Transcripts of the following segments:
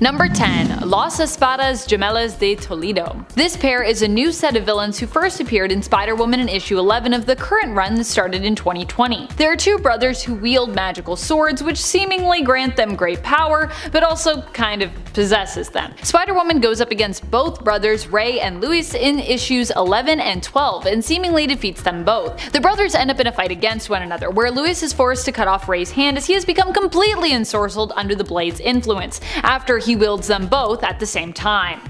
Number 10. Las Espadas Gemelas de Toledo. This pair is a new set of villains who first appeared in Spider-Woman in issue 11 of the current run that started in 2020. There are two brothers who wield magical swords which seemingly grant them great power, but also kind of possesses them. Spider-Woman goes up against both brothers, Ray and Luis, in issues 11 and 12 and seemingly defeats them both. The brothers end up in a fight against one another, where Luis is forced to cut off Ray's hand as he has become completely ensorcelled under the blade's influence, after he wields them both at the same time.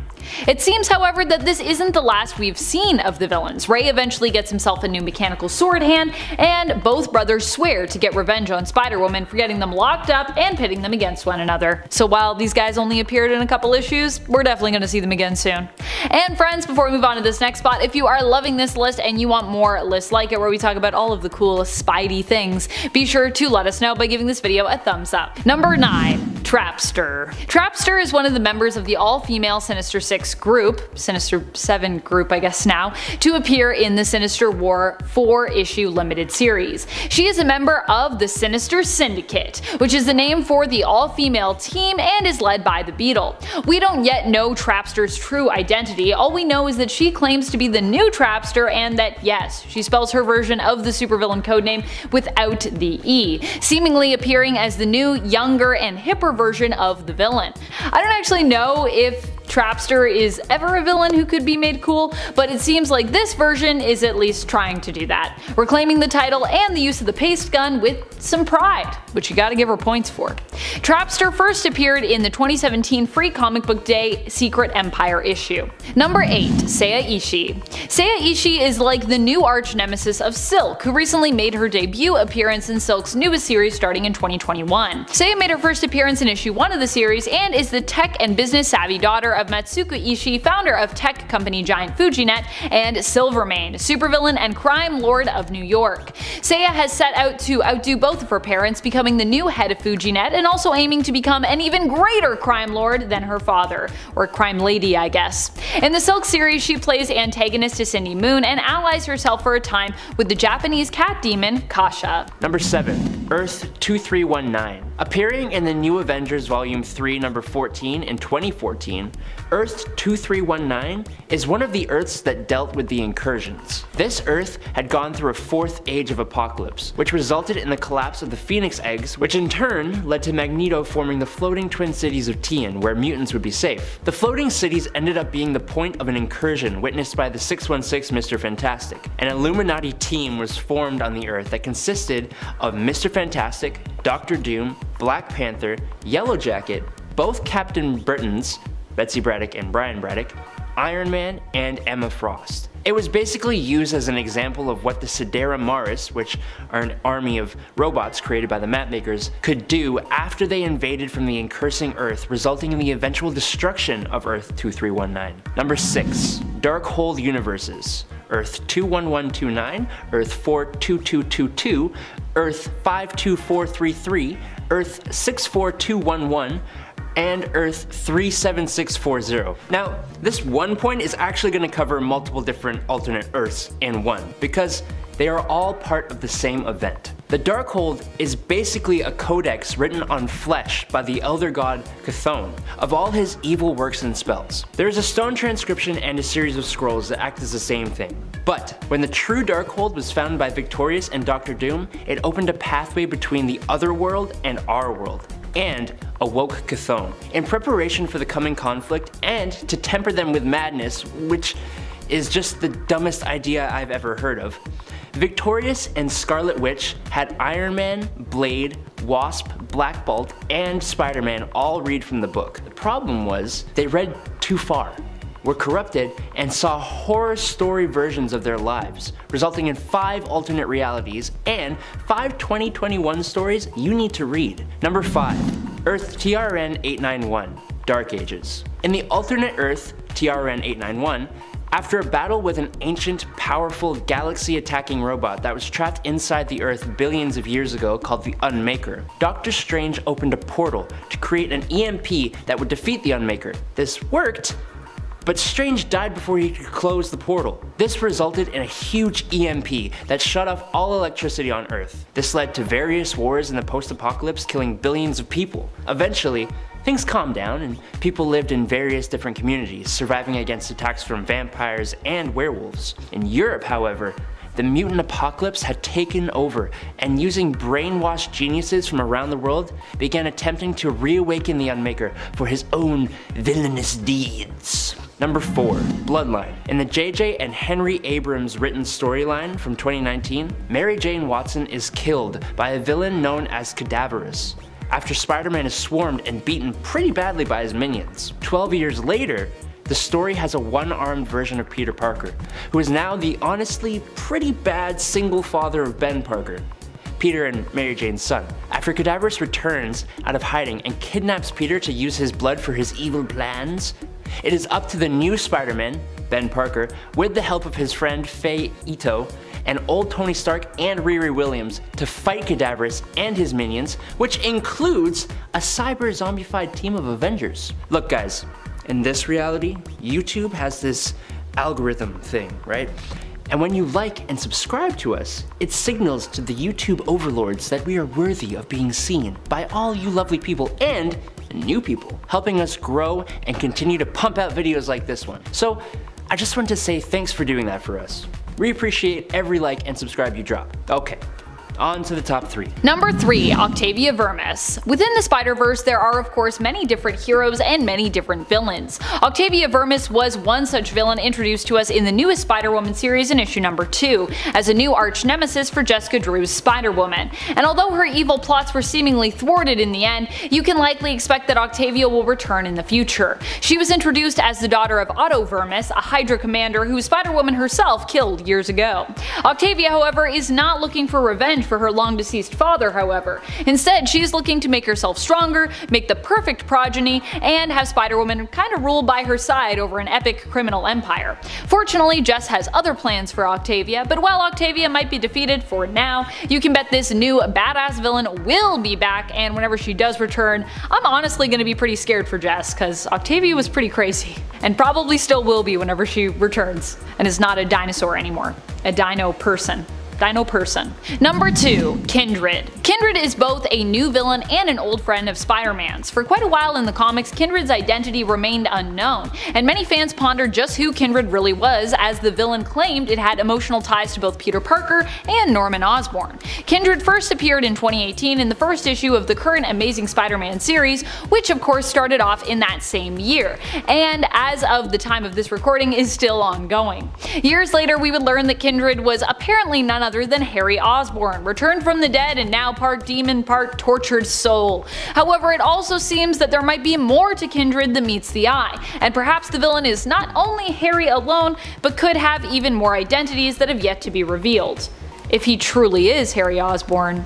It seems, however, that this isn't the last we've seen of the villains. Ray eventually gets himself a new mechanical sword hand, and both brothers swear to get revenge on Spider-Woman for getting them locked up and pitting them against one another. So while these guys only appeared in a couple issues, we're definitely going to see them again soon. And friends, before we move on to this next spot, if you are loving this list and you want more lists like it where we talk about all of the cool Spidey things, be sure to let us know by giving this video a thumbs up. Number 9. Trapster. Trapster is one of the members of the all-female Sinister Six group, Sinister 7 group I guess now, to appear in the Sinister War 4-issue limited series. She is a member of the Sinister Syndicate, which is the name for the all-female team and is led by the Beetle. We don't yet know Trapster's true identity, all we know is that she claims to be the new Trapster and that yes, she spells her version of the supervillain codename without the E, seemingly appearing as the new, younger, and hipper version of the villain. I don't actually know if Trapster is ever a villain who could be made cool, but it seems like this version is at least trying to do that, reclaiming the title and the use of the paste gun with some pride, which you gotta give her points for. Trapster first appeared in the 2017 Free Comic Book Day Secret Empire issue. Number 8. Seiya Ishii. Seiya Ishii is like the new arch nemesis of Silk, who recently made her debut appearance in Silk's newest series starting in 2021. Seiya made her first appearance in issue 1 of the series and is the tech and business savvy daughter of Matsuko Ishii, founder of tech company giant Fujinet, and Silvermane, supervillain and crime lord of New York. Seiya has set out to outdo both of her parents, becoming the new head of Fujinet and also aiming to become an even greater crime lord than her father, or crime lady I guess. In the Silk series she plays antagonist to Cindy Moon and allies herself for a time with the Japanese cat demon Kasha. Number 7. Earth 2319. Appearing in the New Avengers Volume 3 number 14 in 2014, Earth 2319 is one of the Earths that dealt with the incursions. This Earth had gone through a 4th age of apocalypse, which resulted in the collapse of the Phoenix Eggs, which in turn led to Magneto forming the floating twin cities of Tian, where mutants would be safe. The floating cities ended up being the point of an incursion witnessed by the 616 Mr. Fantastic. An Illuminati team was formed on the Earth that consisted of Mr. Fantastic, Doctor Doom, Black Panther, Yellow Jacket, both Captain Britons, Betsy Braddock and Brian Braddock, Iron Man, and Emma Frost. It was basically used as an example of what the Sidera Maris, which are an army of robots created by the mapmakers, could do after they invaded from the incursing Earth, resulting in the eventual destruction of Earth 2319. Number 6. Darkhold Universes. Earth 21129, Earth 42222, Earth 52433, Earth 64211, and Earth 37640. Now, this one point is actually going to cover multiple different alternate Earths in one, because they are all part of the same event. The Darkhold is basically a codex written on flesh by the elder god Chthon of all his evil works and spells. There is a stone transcription and a series of scrolls that act as the same thing. But when the true Darkhold was found by Victorious and Doctor Doom, it opened a pathway between the other world and our world, and awoke Chthon in preparation for the coming conflict and to temper them with madness, which is just the dumbest idea I've ever heard of. Victorious and Scarlet Witch had Iron Man, Blade, Wasp, Black Bolt, and Spider-Man all read from the book. The problem was they read too far, were corrupted, and saw horror story versions of their lives, resulting in 5 alternate realities and 5 2021 stories you need to read. Number 5. Earth TRN 891, Dark Ages. In the alternate Earth TRN 891, after a battle with an ancient, powerful, galaxy-attacking robot that was trapped inside the Earth billions of years ago called the Unmaker, Doctor Strange opened a portal to create an EMP that would defeat the Unmaker. This worked, but Strange died before he could close the portal. This resulted in a huge EMP that shut off all electricity on Earth. This led to various wars in the post-apocalypse, killing billions of people. Eventually, things calmed down and people lived in various different communities, surviving against attacks from vampires and werewolves. In Europe, however, the mutant apocalypse had taken over, and using brainwashed geniuses from around the world began attempting to reawaken the Unmaker for his own villainous deeds. Number 4. Bloodline. In the J.J. and Henry Abrams written storyline from 2019, Mary Jane Watson is killed by a villain known as Cadaverous, after Spider-Man is swarmed and beaten pretty badly by his minions. 12 years later, the story has a one-armed version of Peter Parker, who is now the honestly pretty bad single father of Ben Parker, Peter and Mary Jane's son. After Cadaverous returns out of hiding and kidnaps Peter to use his blood for his evil plans, it is up to the new Spider-Man, Ben Parker, with the help of his friend Faye Ito, and old Tony Stark and Riri Williams to fight Cadaverous and his minions, which includes a cyber-zombified team of Avengers. Look guys, in this reality, YouTube has this algorithm thing, right? And when you like and subscribe to us, it signals to the YouTube overlords that we are worthy of being seen by all you lovely people and new people, helping us grow and continue to pump out videos like this one. So I just want to say thanks for doing that for us. We appreciate every like and subscribe you drop. Okay. On to the top 3. Number 3. Octavia Vermis. Within the Spider-Verse, there are of course many different heroes and many different villains. Octavia Vermis was one such villain introduced to us in the newest Spider-Woman series in issue number 2, as a new arch-nemesis for Jessica Drew's Spider-Woman. And although her evil plots were seemingly thwarted in the end, you can likely expect that Octavia will return in the future. She was introduced as the daughter of Otto Vermis, a Hydra commander who Spider-Woman herself killed years ago. Octavia, however, is not looking for revenge for her long-deceased father, however. Instead, she's looking to make herself stronger, make the perfect progeny, and have Spider-Woman kinda rule by her side over an epic criminal empire. Fortunately, Jess has other plans for Octavia, but while Octavia might be defeated for now, you can bet this new badass villain will be back, and whenever she does return, I'm honestly gonna be pretty scared for Jess, cause Octavia was pretty crazy. And probably still will be whenever she returns, and is not a dinosaur anymore. A dino person. Number 2. Kindred. Kindred is both a new villain and an old friend of Spider-Man's. For quite a while in the comics, Kindred's identity remained unknown, and many fans pondered just who Kindred really was, as the villain claimed it had emotional ties to both Peter Parker and Norman Osborn. Kindred first appeared in 2018 in the first issue of the current Amazing Spider-Man series, which of course started off in that same year, and as of the time of this recording is still ongoing. Years later, we would learn that Kindred was apparently none other than Harry Osborn, returned from the dead and now part demon, part tortured soul. However, it also seems that there might be more to Kindred than meets the eye, and perhaps the villain is not only Harry alone, but could have even more identities that have yet to be revealed. If he truly is Harry Osborn,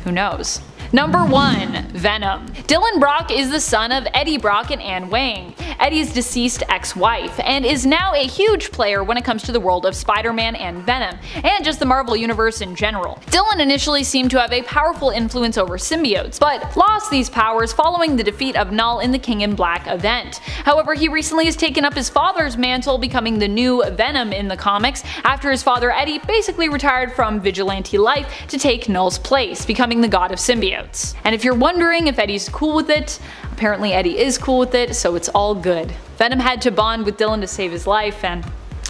who knows? Number 1. Venom. Dylan Brock is the son of Eddie Brock and Anne Wang, Eddie's deceased ex-wife, and is now a huge player when it comes to the world of Spider-Man and Venom, and just the Marvel Universe in general. Dylan initially seemed to have a powerful influence over symbiotes, but lost these powers following the defeat of Null in the King in Black event. However, he recently has taken up his father's mantle, becoming the new Venom in the comics, after his father Eddie basically retired from vigilante life to take Null's place, becoming the god of symbiotes. And if you're wondering if Eddie's cool with it, apparently Eddie is cool with it, so it's all good. Venom had to bond with Dylan to save his life, and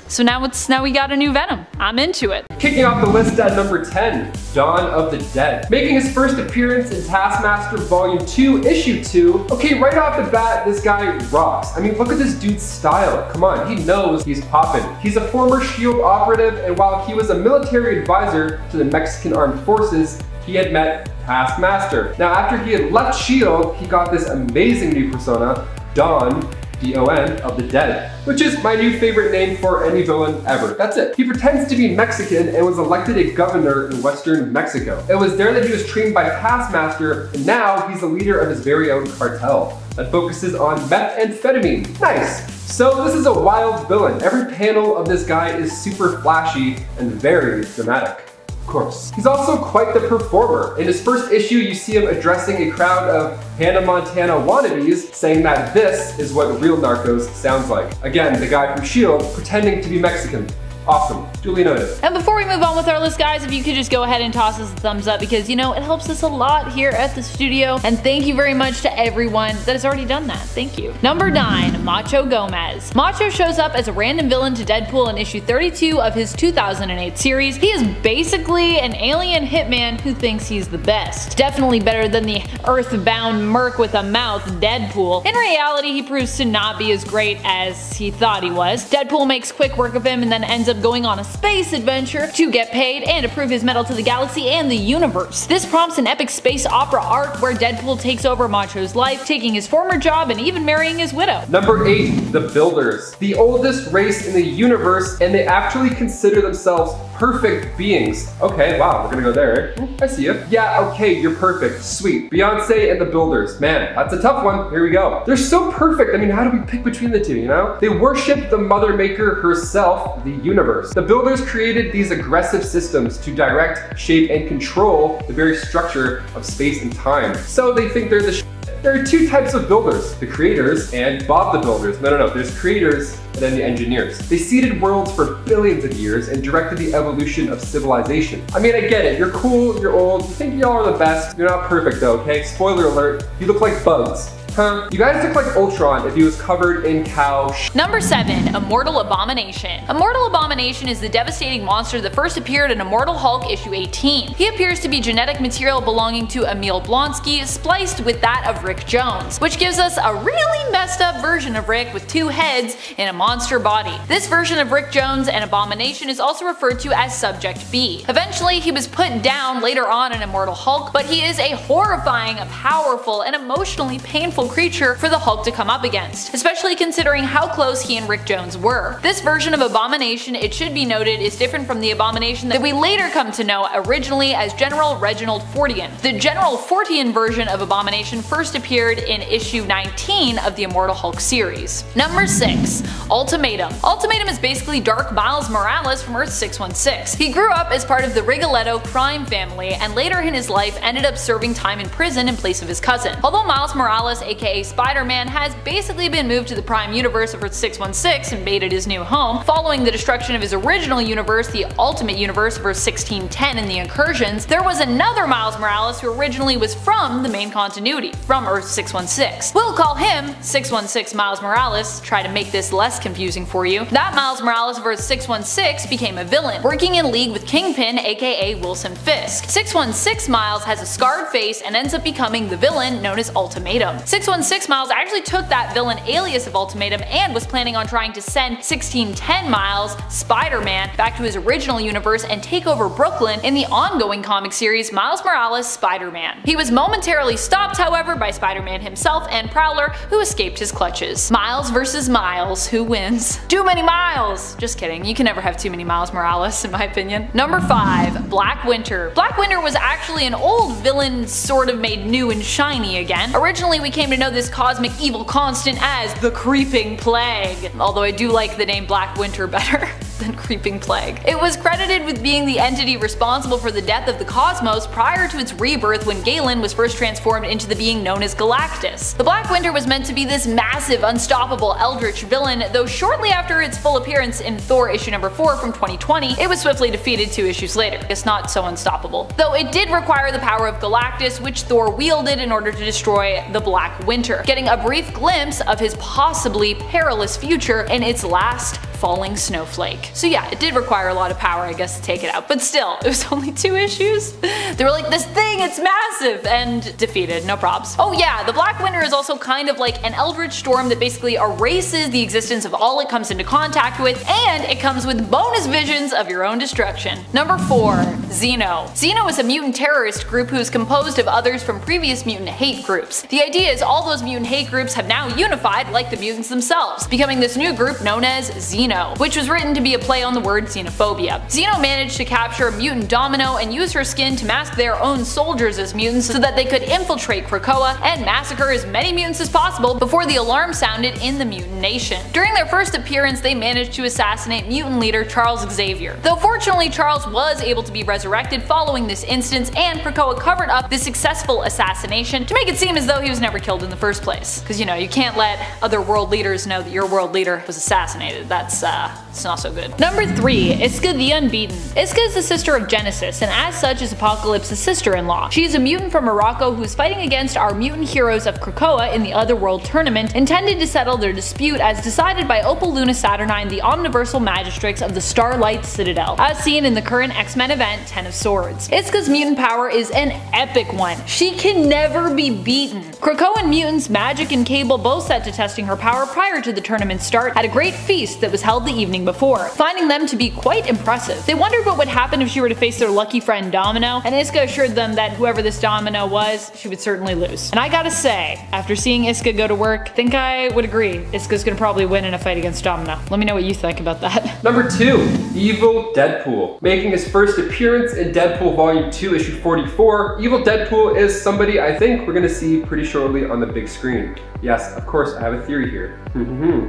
so now we got a new Venom. I'm into it. Kicking off the list at number 10, Dawn of the Dead. Making his first appearance in Taskmaster Volume 2, Issue 2. Okay, right off the bat, this guy rocks. I mean, look at this dude's style. Come on, he knows he's poppin'. He's a former SHIELD operative, and while he was a military advisor to the Mexican Armed Forces, he had met Taskmaster. Now, after he had left SHIELD, he got this amazing new persona, Dawn, D-O-N, of the Dead, which is my new favorite name for any villain ever. That's it. He pretends to be Mexican and was elected a governor in Western Mexico. It was there that he was trained by Taskmaster, and now he's the leader of his very own cartel that focuses on methamphetamine. Nice. So this is a wild villain. Every panel of this guy is super flashy and very dramatic. Course. He's also quite the performer. In his first issue, you see him addressing a crowd of Hannah Montana wannabes, saying that this is what real narcos sounds like. Again, the guy from SHIELD pretending to be Mexican. Awesome. Duly noted. And before we move on with our list, guys, if you could just go ahead and toss us a thumbs up, because, you know, it helps us a lot here at the studio. And thank you very much to everyone that has already done that. Thank you. Number 9, Macho Gomez. Macho shows up as a random villain to Deadpool in issue 32 of his 2008 series. He is basically an alien hitman who thinks he's the best. Definitely better than the earthbound merc with a mouth, Deadpool. In reality, he proves to not be as great as he thought he was. Deadpool makes quick work of him and then ends up going on a space adventure to get paid and to prove his mettle to the galaxy and the universe. This prompts an epic space opera arc where Deadpool takes over Macho's life, taking his former job and even marrying his widow. Number 8, the Builders. The oldest race in the universe, and they actually consider themselves perfect beings. Okay, wow, we're gonna go there. I see you. Yeah, okay, you're perfect. Sweet. Beyonce and the Builders. Man, that's a tough one. Here we go. They're so perfect. I mean, how do we pick between the two, you know? They worship the Mother Maker herself, the universe. The Builders created these aggressive systems to direct, shape, and control the very structure of space and time. So they think they're the sh**. There are two types of builders, the creators and Bob the Builders. No, there's creators and then the engineers. They seeded worlds for billions of years and directed the evolution of civilization. I mean, I get it, you're cool, you're old, you think y'all are the best. You're not perfect though, okay? Spoiler alert, you look like bugs. Huh? You guys look like Ultron if he was covered in cow sh**. Number 7, Immortal Abomination. Immortal Abomination is the devastating monster that first appeared in Immortal Hulk issue 18. He appears to be genetic material belonging to Emil Blonsky spliced with that of Rick Jones, which gives us a really messed up version of Rick with 2 heads in a monster body. This version of Rick Jones and Abomination is also referred to as Subject B. Eventually, he was put down later on in Immortal Hulk, but he is a horrifying, powerful, and emotionally painful creature for the Hulk to come up against, especially considering how close he and Rick Jones were. This version of Abomination, it should be noted, is different from the Abomination that we later come to know originally as General Reginald Fortean. The General Fortean version of Abomination first appeared in issue 19 of the Immortal Hulk series. Number 6, Ultimatum. Ultimatum is basically Dark Miles Morales from Earth 616. He grew up as part of the Rigoletto crime family and later in his life ended up serving time in prison in place of his cousin. Although Miles Morales, aka Spider-Man, has basically been moved to the Prime Universe of Earth 616 and made it his new home, following the destruction of his original universe, the Ultimate Universe of Earth 1610 and the Incursions, there was another Miles Morales who originally was from the main continuity, from Earth 616. We'll call him 616 Miles Morales, try to make this less confusing for you. That Miles Morales of Earth 616 became a villain, working in league with Kingpin, aka Wilson Fisk. 616 Miles has a scarred face and ends up becoming the villain known as Ultimatum. 616 Miles actually took that villain alias of Ultimatum and was planning on trying to send 1610 Miles, Spider-Man, back to his original universe and take over Brooklyn in the ongoing comic series Miles Morales Spider-Man. He was momentarily stopped, however, by Spider-Man himself and Prowler, who escaped his clutches. Miles versus Miles, who wins? Too many Miles! Just kidding, you can never have too many Miles Morales in my opinion. Number 5, Black Winter. Black Winter was actually an old villain sort of made new and shiny again. Originally we came to know this cosmic evil constant as the Creeping Plague, although I do like the name Black Winter better than Creeping Plague. It was credited with being the entity responsible for the death of the cosmos prior to its rebirth when Galen was first transformed into the being known as Galactus. The Black Winter was meant to be this massive, unstoppable eldritch villain, though shortly after its full appearance in Thor issue number 4 from 2020, it was swiftly defeated 2 issues later. It's not so unstoppable. Though it did require the power of Galactus, which Thor wielded in order to destroy the Black Winter, getting a brief glimpse of his possibly perilous future in its last falling snowflake. So yeah, it did require a lot of power, I guess, to take it out, but still, it was only 2 issues. They were like, this thing, it's massive, and defeated, no probs. Oh yeah, the Black Winter is also kind of like an eldritch storm that basically erases the existence of all it comes into contact with, and it comes with bonus visions of your own destruction. Number 4, Xeno. Xeno is a mutant terrorist group who's composed of others from previous mutant hate groups. The idea is all those mutant hate groups have now unified like the mutants themselves, becoming this new group known as Xeno, which was written to be a play on the word xenophobia. Xeno managed to capture mutant Domino and use her skin to mask their own soldiers as mutants so that they could infiltrate Krakoa and massacre as many mutants as possible before the alarm sounded in the mutant nation. During their first appearance, they managed to assassinate mutant leader Charles Xavier. Though fortunately Charles was able to be resurrected following this instance, and Krakoa covered up the successful assassination to make it seem as though he was never killed in the first place. Because you know, you can't let other world leaders know that your world leader was assassinated. That's it's not so good. Number 3, Iska the Unbeaten. Iska is the sister of Genesis, and as such is Apocalypse's sister-in-law. She is a mutant from Morocco who is fighting against our mutant heroes of Krakoa in the Otherworld tournament, intended to settle their dispute as decided by Opal Luna Saturnine, the omniversal magistrix of the Starlight Citadel, as seen in the current X-Men event, Ten of Swords. Iska's mutant power is an epic one. She can never be beaten. Krakoan mutants Magic and Cable, both set to testing her power prior to the tournament's start, had a great feast that was held the evening before, finding them to be quite impressive. They wondered what would happen if she were to face their lucky friend Domino, and Iska assured them that whoever this Domino was, she would certainly lose. And I gotta say, after seeing Iska go to work, I think I would agree Iska's gonna probably win in a fight against Domino. Let me know what you think about that. Number 2, Evil Deadpool. Making his first appearance in Deadpool Volume 2, issue 44, Evil Deadpool is somebody I think we're gonna see pretty shortly on the big screen. Yes, of course, I have a theory here.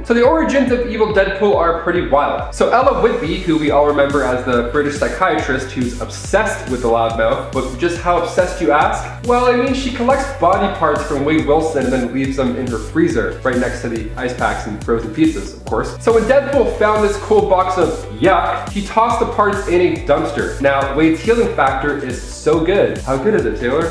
So the origins of Evil Deadpool are pretty wild. So Ella Whitby, who we all remember as the British psychiatrist who's obsessed with the loudmouth, but just how obsessed you ask? Well, I mean, she collects body parts from Wade Wilson and then leaves them in her freezer, right next to the ice packs and frozen pizzas, of course. So when Deadpool found this cool box of yuck, he tossed the parts in a dumpster. Now, Wade's healing factor is so good. How good is it, Taylor?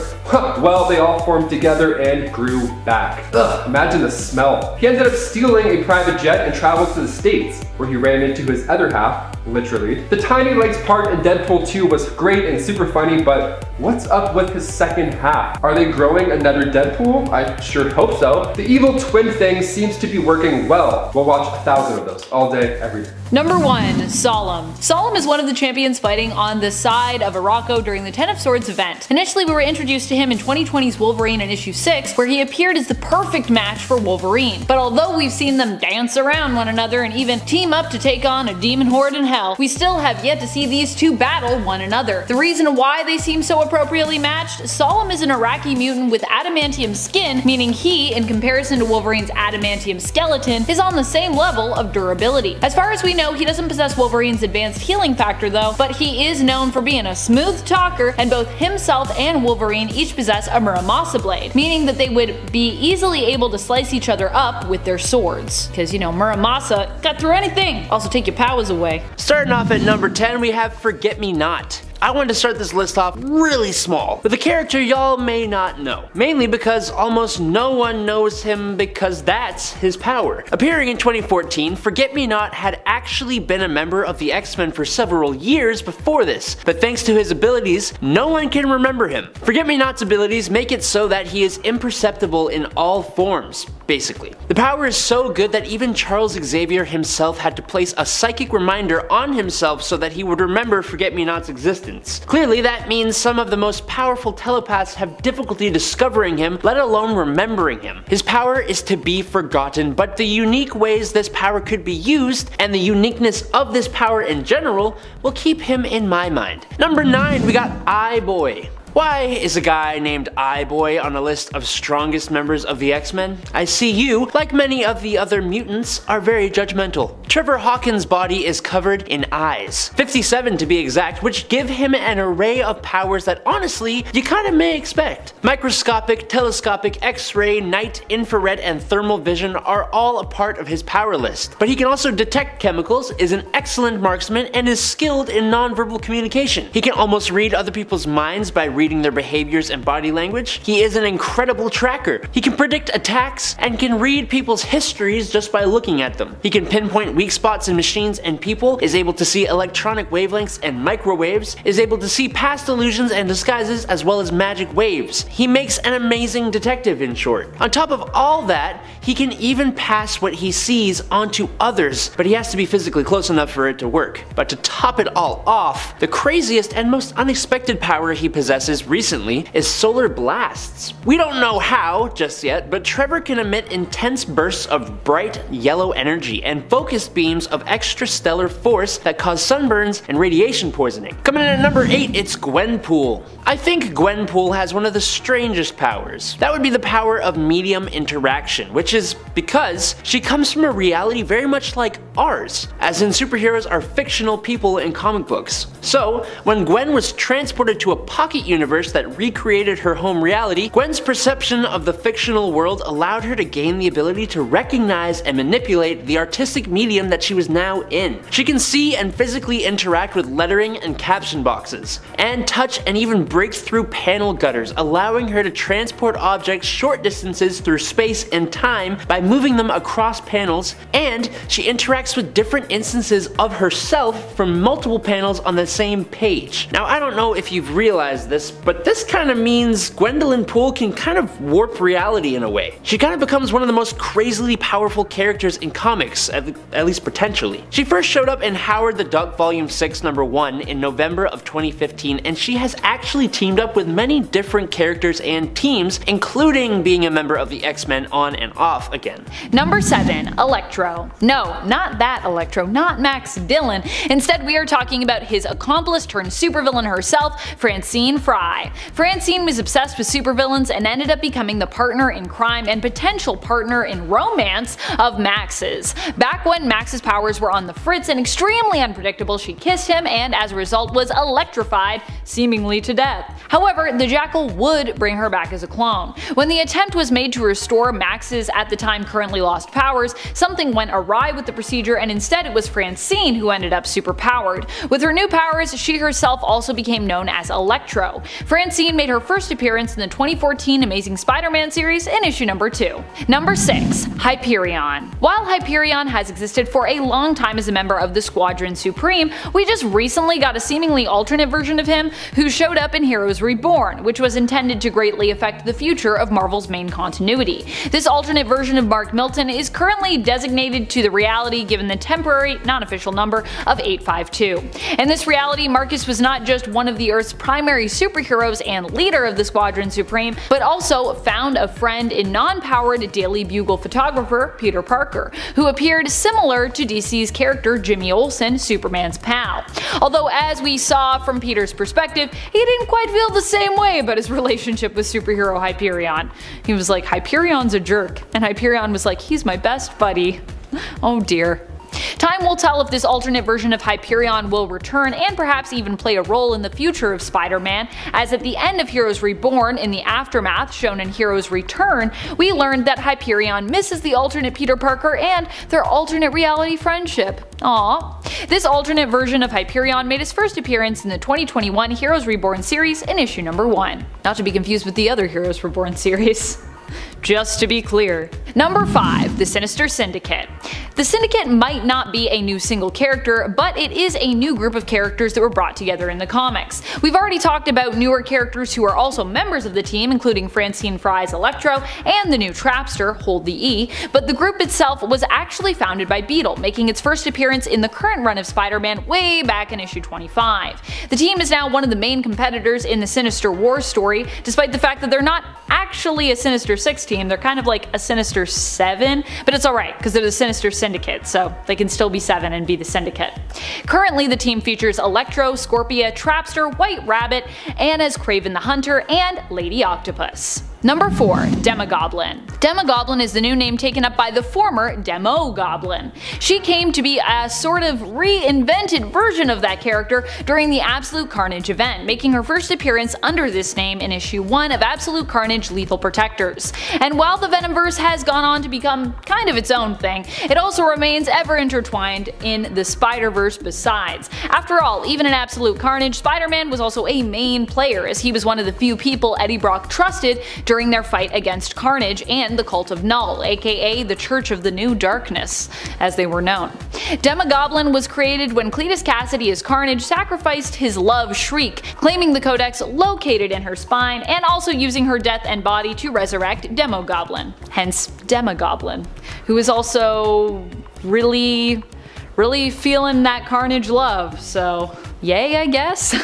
Well, they all formed together and grew back. Ugh, imagine the smell. He ended up stealing a private jet and traveled to the States, where he ran into his other half, literally. The tiny legs part in Deadpool 2 was great and super funny, but what's up with his second half? Are they growing another Deadpool? I sure hope so. The evil twin thing seems to be working well. We'll watch 1,000 of those all day, every day. Number 1, Solemn. Solemn is one of the champions fighting on the side of Arakko during the Ten of Swords event. Initially, we were introduced to him in 2020's Wolverine in issue 6, where he appeared as the perfect match for Wolverine. But although we've seen them dance around one another and even team up to take on a demon horde in hell, we still have yet to see these two battle one another. The reason why they seem so appropriately matched? Solemn is an Iraqi mutant with adamantium skin, meaning he, in comparison to Wolverine's adamantium skeleton, is on the same level of durability. As far as we know, he doesn't possess Wolverine's advanced healing factor though, but he is known for being a smooth talker, and both himself and Wolverine each possess a Muramasa blade, meaning that they would be easily able to slice each other up with their swords. Because, you know, Muramasa cut through anything. Also take your powers away. Starting off at number 10, we have Forget Me Not. I wanted to start this list off really small, with a character y'all may not know. Mainly because almost no one knows him because that's his power. Appearing in 2014, Forget Me Not had actually been a member of the X-Men for several years before this, but thanks to his abilities, no one can remember him. Forget Me Not's abilities make it so that he is imperceptible in all forms, basically. The power is so good that even Charles Xavier himself had to place a psychic reminder on himself so that he would remember Forget Me Not's existence. Clearly, that means some of the most powerful telepaths have difficulty discovering him, let alone remembering him. His power is to be forgotten, but the unique ways this power could be used, and the uniqueness of this power in general, will keep him in my mind. Number 9, we got Eye-Boy. Why is a guy named Eye-Boy on a list of strongest members of the X-Men? I see you, like many of the other mutants, are very judgmental. Trevor Hawkins' body is covered in eyes, 57 to be exact, which give him an array of powers that honestly, you kinda may expect. Microscopic, telescopic, X-ray, night, infrared, and thermal vision are all a part of his power list. But he can also detect chemicals, is an excellent marksman, and is skilled in nonverbal communication. He can almost read other people's minds by reading their behaviors and body language. He is an incredible tracker. He can predict attacks and can read people's histories just by looking at them. He can pinpoint weak spots in machines and people, is able to see electronic wavelengths and microwaves, is able to see past illusions and disguises as well as magic waves. He makes an amazing detective, in short. On top of all that, he can even pass what he sees onto others, but he has to be physically close enough for it to work. But to top it all off, the craziest and most unexpected power he possesses recently is solar blasts. We don't know how just yet, but Trevor can emit intense bursts of bright yellow energy and focused beams of extrastellar force that cause sunburns and radiation poisoning. Coming in at number 8, it's Gwenpool. I think Gwenpool has one of the strangest powers. That would be the power of medium interaction, which is because she comes from a reality very much like ours, as in superheroes are fictional people in comic books. So, when Gwen was transported to a pocket universe universe that recreated her home reality, Gwen's perception of the fictional world allowed her to gain the ability to recognize and manipulate the artistic medium that she was now in. She can see and physically interact with lettering and caption boxes, and touch and even break through panel gutters, allowing her to transport objects short distances through space and time by moving them across panels, and she interacts with different instances of herself from multiple panels on the same page. Now, I don't know if you've realized this, but this kind of means Gwendolyn Poole can kind of warp reality in a way. She kind of becomes one of the most crazily powerful characters in comics, at least potentially. She first showed up in Howard the Duck Volume 6 number 1 in November of 2015, and she has actually teamed up with many different characters and teams, including being a member of the X-Men on and off again. Number 7. Electro. No, not that Electro, not Max Dillon. Instead, we are talking about his accomplice turned supervillain herself, Francine Frye. Francine was obsessed with supervillains and ended up becoming the partner in crime and potential partner in romance of Max's. Back when Max's powers were on the fritz and extremely unpredictable, she kissed him and as a result was electrified, seemingly to death. However, the Jackal would bring her back as a clone. When the attempt was made to restore Max's at the time currently lost powers, something went awry with the procedure and instead it was Francine who ended up superpowered. With her new powers, she herself also became known as Electro. Francine made her first appearance in the 2014 Amazing Spider-Man series in issue number 2. Number 6. Hyperion. While Hyperion has existed for a long time as a member of the Squadron Supreme, we just recently got a seemingly alternate version of him who showed up in Heroes Reborn, which was intended to greatly affect the future of Marvel's main continuity. This alternate version of Mark Milton is currently designated to the reality given the temporary, non-official number of 852. In this reality, Marcus was not just one of the Earth's primary superheroes and leader of the Squadron Supreme, but also found a friend in non-powered Daily Bugle photographer Peter Parker, who appeared similar to DC's character Jimmy Olsen, Superman's pal. Although as we saw from Peter's perspective, he didn't quite feel the same way about his relationship with superhero Hyperion. He was like, Hyperion's a jerk, and Hyperion was like, he's my best buddy. Oh dear. Time will tell if this alternate version of Hyperion will return and perhaps even play a role in the future of Spider-Man, as at the end of Heroes Reborn, in the aftermath shown in Heroes Return, we learned that Hyperion misses the alternate Peter Parker and their alternate reality friendship. Aww. This alternate version of Hyperion made his first appearance in the 2021 Heroes Reborn series in issue number 1. Not to be confused with the other Heroes Reborn series. Just to be clear. Number 5. The Sinister Syndicate. The Syndicate might not be a new single character, but it is a new group of characters that were brought together in the comics. We've already talked about newer characters who are also members of the team, including Francine Frye's Electro and the new Trapster, Hold the E, but the group itself was actually founded by Beetle, making its first appearance in the current run of Spider-Man way back in issue 25. The team is now one of the main competitors in the Sinister War story, despite the fact that they're not actually a Sinister 6 team, they're kind of like a Sinister 7, but it's alright because they're the Sinister Syndicate, so they can still be 7 and be the Syndicate. Currently the team features Electro, Scorpia, Trapster, White Rabbit, Anna's Kraven the Hunter, and Lady Octopus. Number 4. Demogoblin. Demogoblin is the new name taken up by the former Demogoblin. She came to be a sort of reinvented version of that character during the Absolute Carnage event, making her first appearance under this name in issue 1 of Absolute Carnage Lethal Protectors. And while the Venomverse has gone on to become kind of its own thing, it also remains ever intertwined in the Spider-Verse besides. After all, even in Absolute Carnage, Spider-Man was also a main player, as he was one of the few people Eddie Brock trusted during their fight against Carnage and the Cult of Null, aka the Church of the New Darkness, as they were known. Demogoblin was created when Cletus Cassidy as Carnage sacrificed his love Shriek, claiming the codex located in her spine, and also using her death and body to resurrect Demogoblin, hence Demogoblin, who is also really feeling that Carnage love, so yay, I guess.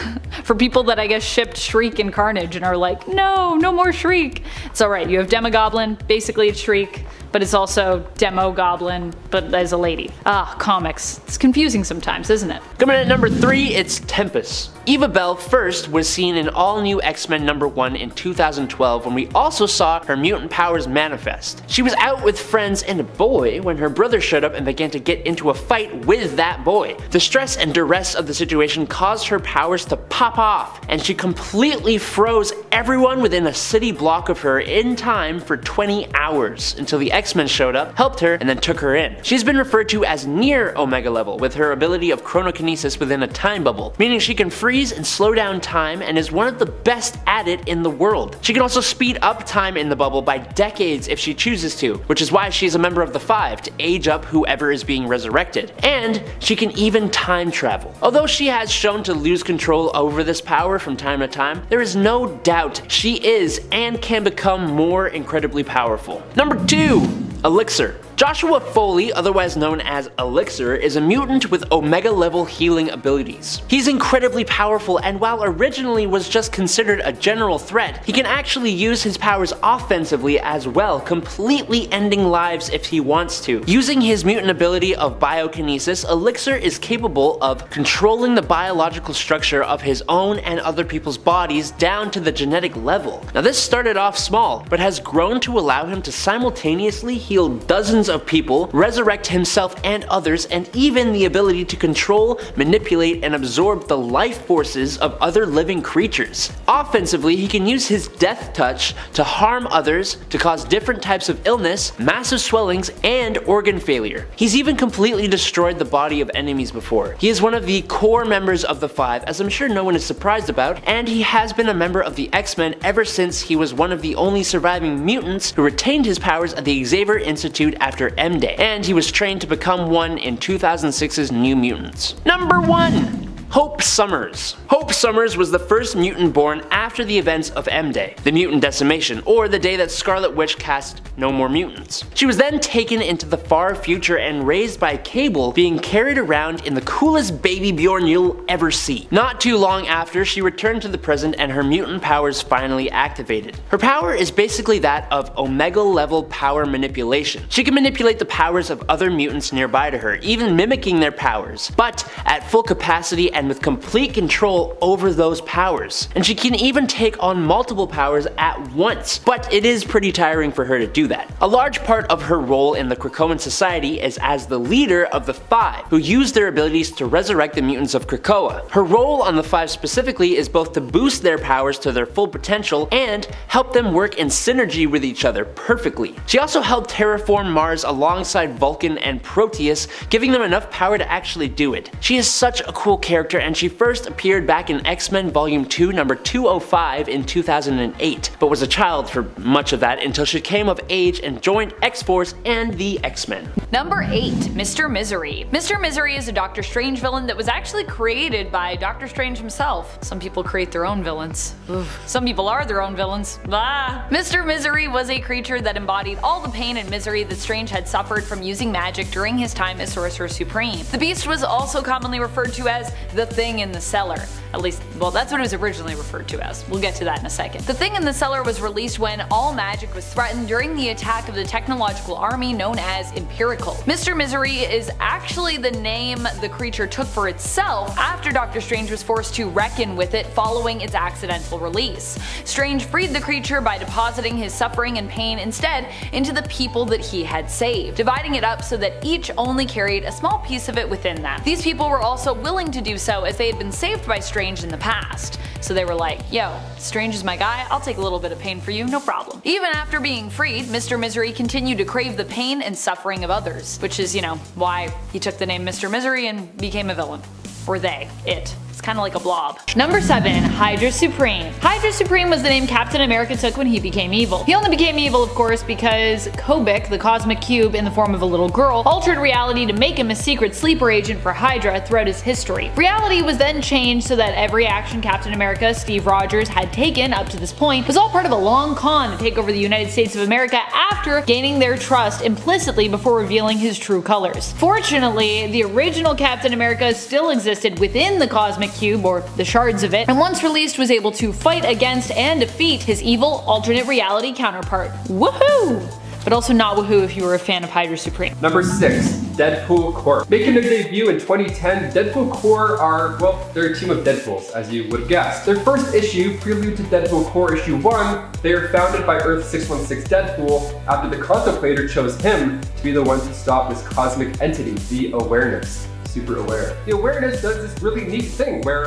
For people that I guess shipped Shriek and Carnage and are like, no more Shriek. It's alright, you have Demogoblin, basically it's Shriek, but it's also Demogoblin, but as a lady. Comics. It's confusing sometimes, isn't it? Coming in at number 3, it's Tempest. Eva Bell first was seen in All New X-Men #1 in 2012 when we also saw her mutant powers manifest. She was out with friends and a boy when her brother showed up and began to get into a fight with that boy. The stress and duress of the situation caused her powers to pop off, and she completely froze everyone within a city block of her in time for 20 hours until the X-Men showed up, helped her, and then took her in. She's been referred to as near Omega level with her ability of chronokinesis within a time bubble, meaning she can freeze and slow down time and is one of the best at it in the world. She can also speed up time in the bubble by decades if she chooses to, which is why she's a member of the Five to age up whoever is being resurrected. And she can even time travel. Although she has shown to lose control over this power from time to time, there is no doubt she is and can become more incredibly powerful. Number 2, Elixir. Joshua Foley, otherwise known as Elixir, is a mutant with Omega level healing abilities. He's incredibly powerful, and while originally was just considered a general threat, he can actually use his powers offensively as well, completely ending lives if he wants to. Using his mutant ability of biokinesis, Elixir is capable of controlling the biological structure of his own and other people's bodies down to the genetic level. Now this started off small, but has grown to allow him to simultaneously heal dozens of people, resurrect himself and others, and even the ability to control, manipulate, and absorb the life forces of other living creatures. Offensively, he can use his death touch to harm others, to cause different types of illness, massive swellings, and organ failure. He's even completely destroyed the body of enemies before. He is one of the core members of the Five, as I'm sure no one is surprised about, and he has been a member of the X-Men ever since he was one of the only surviving mutants who retained his powers at the Xavier Institute after M-Day, and he was trained to become one in 2006's New Mutants. Number 1! Hope Summers. Hope Summers was the first mutant born after the events of M-Day, the mutant decimation, or the day that Scarlet Witch cast No More Mutants. She was then taken into the far future and raised by Cable, being carried around in the coolest baby Bjorn you'll ever see. Not too long after, she returned to the present and her mutant powers finally activated. Her power is basically that of Omega level power manipulation. She can manipulate the powers of other mutants nearby to her, even mimicking their powers, but at full capacity and with complete control over those powers. And she can even take on multiple powers at once, but it is pretty tiring for her to do that. A large part of her role in the Krakoan society is as the leader of the Five, who use their abilities to resurrect the mutants of Krakoa. Her role on the Five specifically is both to boost their powers to their full potential and help them work in synergy with each other perfectly. She also helped terraform Mars alongside Vulcan and Proteus, giving them enough power to actually do it. She is such a cool character, and she first appeared back in X-Men Volume 2 number 205 in 2008, but was a child for much of that until she came of age and joined X-Force and the X-Men. Number 8. Mr. Misery. Mr. Misery is a Doctor Strange villain that was actually created by Doctor Strange himself. Some people create their own villains. Oof. Some people are their own villains. Mr. Misery was a creature that embodied all the pain and misery that Strange had suffered from using magic during his time as Sorcerer Supreme. The Beast was also commonly referred to as the Thing in the Cellar. At least, well, that's what it was originally referred to as. We'll get to that in a second. The Thing in the Cellar was released when all magic was threatened during the attack of the technological army known as Empirical. Mr. Misery is actually the name the creature took for itself after Doctor Strange was forced to reckon with it following its accidental release. Strange freed the creature by depositing his suffering and pain instead into the people that he had saved, dividing it up so that each only carried a small piece of it within them. These people were also willing to do so as they had been saved by Strange in the past. So they were like, yo, Strange is my guy, I'll take a little bit of pain for you, no problem. Even after being freed, Mr. Misery continued to crave the pain and suffering of others, which is, you know, why he took the name Mr. Misery and became a villain. Or they, it. It's kind of like a blob. Number 7. Hydra Supreme. Hydra Supreme was the name Captain America took when he became evil. He only became evil, of course, because Kobik, the cosmic cube in the form of a little girl, altered reality to make him a secret sleeper agent for Hydra throughout his history. Reality was then changed so that every action Captain America, Steve Rogers, had taken up to this point was all part of a long con to take over the United States of America after gaining their trust implicitly before revealing his true colors. Fortunately, the original Captain America still existed within the cosmic cube, or the shards of it, and once released was able to fight against and defeat his evil alternate reality counterpart. Woohoo! but also not woohoo if you were a fan of Hydra Supreme. Number 6, Deadpool Corps. Making their debut in 2010, Deadpool Corps are, well, they're a team of Deadpools, as you would have guessed. Their first issue, Prelude to Deadpool Corps issue 1, they are founded by Earth 616 Deadpool after the Contemplator chose him to be the one to stop this cosmic entity, the Awareness. Super aware. The Awareness does this really neat thing where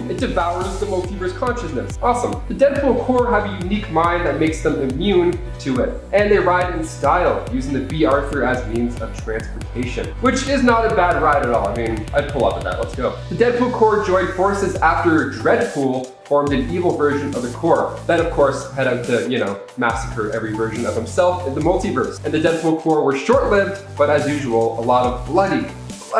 it devours the multiverse consciousness. Awesome. The Deadpool Corps have a unique mind that makes them immune to it. And they ride in style, using the B. Arthur as means of transportation. Which is not a bad ride at all. I mean, I'd pull up with that. Let's go. The Deadpool Corps joined forces after Dreadpool formed an evil version of the Corps. Then of course head out to, you know, massacre every version of himself in the multiverse. And the Deadpool Corps were short-lived, but as usual, a lot of bloody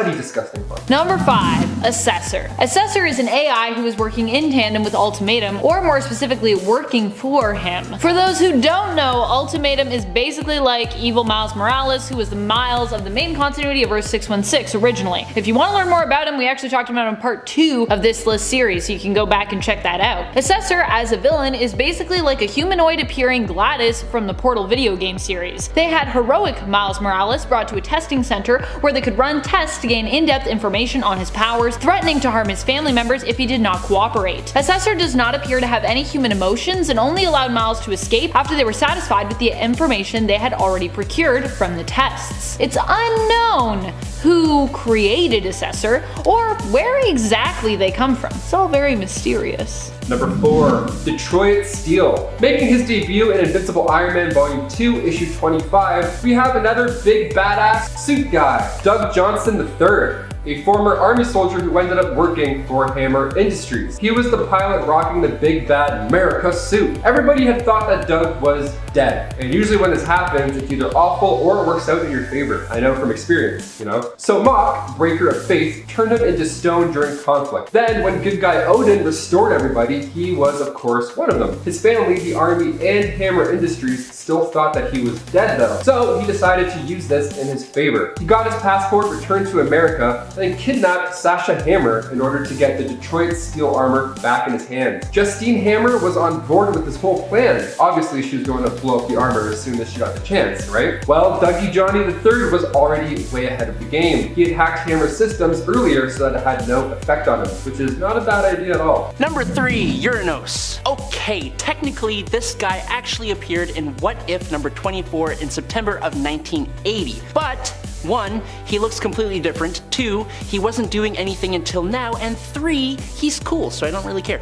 disgusting fun. Number 5, Assessor. Assessor is an AI who is working in tandem with Ultimatum, or more specifically, working for him. For those who don't know, Ultimatum is basically like evil Miles Morales, who was the Miles of the main continuity of Earth 616 originally. If you want to learn more about him, we actually talked about him in part 2 of this list series, so you can go back and check that out. Assessor, as a villain, is basically like a humanoid appearing Gladys from the Portal video game series. They had heroic Miles Morales brought to a testing center where they could run tests to gain in-depth information on his powers, threatening to harm his family members if he did not cooperate. Assessor does not appear to have any human emotions and only allowed Miles to escape after they were satisfied with the information they had already procured from the tests. It's unknown who created Assessor or where exactly they come from. It's all very mysterious. Number 4, Detroit Steel. Making his debut in Invincible Iron Man Volume 2, Issue 25, we have another big badass suit guy, Doug Johnson III. A former army soldier who ended up working for Hammer Industries. He was the pilot rocking the big bad America suit. Everybody had thought that Doug was dead, and usually when this happens, it's either awful or it works out in your favor. I know from experience, you know? So Mok, Breaker of Faith, turned him into stone during conflict. Then, when good guy Odin restored everybody, he was of course one of them. His family, the army, and Hammer Industries still thought that he was dead though. So he decided to use this in his favor. He got his passport, returned to America, and then kidnapped Sasha Hammer in order to get the Detroit Steel armor back in his hands. Justine Hammer was on board with this whole plan. Obviously she was going to blow up the armor as soon as she got the chance, right? Well, Dougie Johnny III was already way ahead of the game. He had hacked Hammer's systems earlier so that it had no effect on him, which is not a bad idea at all. Number 3, Uranos. Okay, technically this guy actually appeared in What If number 24 in September of 1980, but 1, he looks completely different, 2, he wasn't doing anything until now, and 3, he's cool, so I don't really care.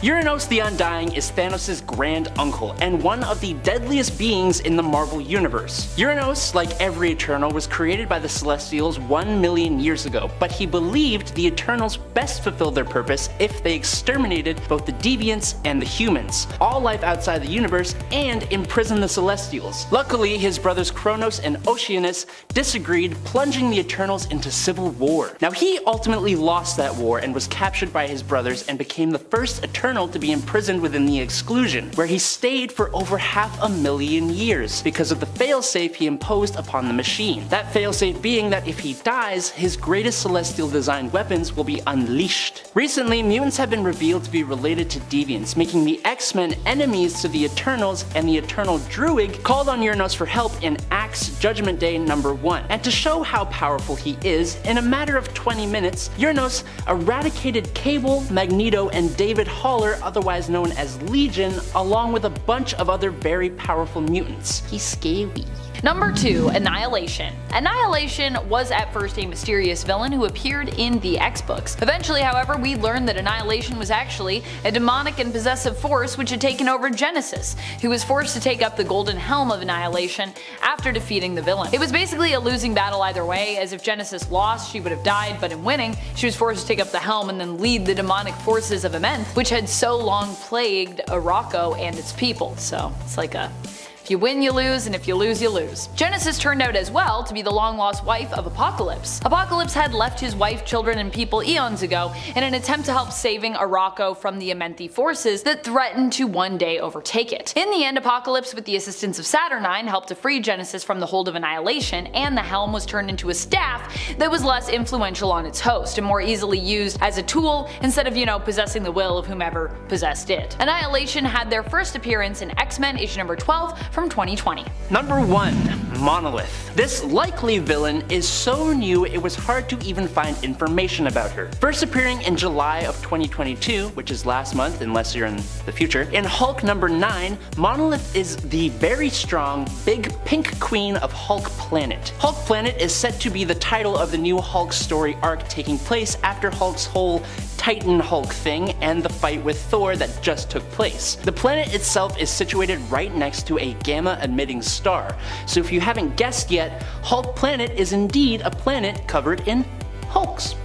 Uranos the Undying is Thanos' grand uncle, and one of the deadliest beings in the Marvel Universe. Uranos, like every Eternal, was created by the Celestials 1 million years ago, but he believed the Eternals best fulfilled their purpose if they exterminated both the Deviants and the humans, all life outside the universe, and imprisoned the Celestials. Luckily, his brothers Kronos and Oceanus disagreed, plunging the Eternals into civil war. Now he ultimately lost that war and was captured by his brothers and became the first Eternal to be imprisoned within the Exclusion, where he stayed for over 500,000 years because of the failsafe he imposed upon the machine. That failsafe being that if he dies, his greatest celestial designed weapons will be unleashed. Recently, mutants have been revealed to be related to Deviants, making the X-Men enemies to the Eternals, and the Eternal Druig called on Uranos for help in Axe Judgment Day number 1. And to show how powerful he is, in a matter of 20 minutes, Uranos eradicated Cable, Magneto, and David Haller, otherwise known as Legion, along with a bunch of other very powerful mutants. He's scary. Number 2, Annihilation. Annihilation was at first a mysterious villain who appeared in the X-Books. Eventually, however, we learned that Annihilation was actually a demonic and possessive force which had taken over Genesis, who was forced to take up the Golden Helm of Annihilation after defeating the villain. It was basically a losing battle either way, as if Genesis lost, she would have died, but in winning, she was forced to take up the helm and then lead the demonic forces of Amenth, which had so long plagued Arakko and its people. So it's like a if you win, you lose, and if you lose, you lose. Genesis turned out as well to be the long-lost wife of Apocalypse. Apocalypse had left his wife, children, and people eons ago in an attempt to help saving Arakko from the Amenthi forces that threatened to one day overtake it. In the end, Apocalypse, with the assistance of Saturnine, helped to free Genesis from the hold of Annihilation, and the helm was turned into a staff that was less influential on its host and more easily used as a tool instead of, you know, possessing the will of whomever possessed it. Annihilation had their first appearance in X-Men issue number 12 from 2020. Number 1. Monolith. This likely villain is so new it was hard to even find information about her. First appearing in July of 2022, which is last month unless you're in the future, in Hulk number 9, Monolith is the very strong, big pink queen of Hulk Planet. Hulk Planet is set to be the title of the new Hulk story arc taking place after Hulk's whole Titan Hulk thing and the fight with Thor that just took place. The planet itself is situated right next to a gamma-emitting star, so if you haven't guessed yet, Hulk Planet is indeed a planet covered in Hulks.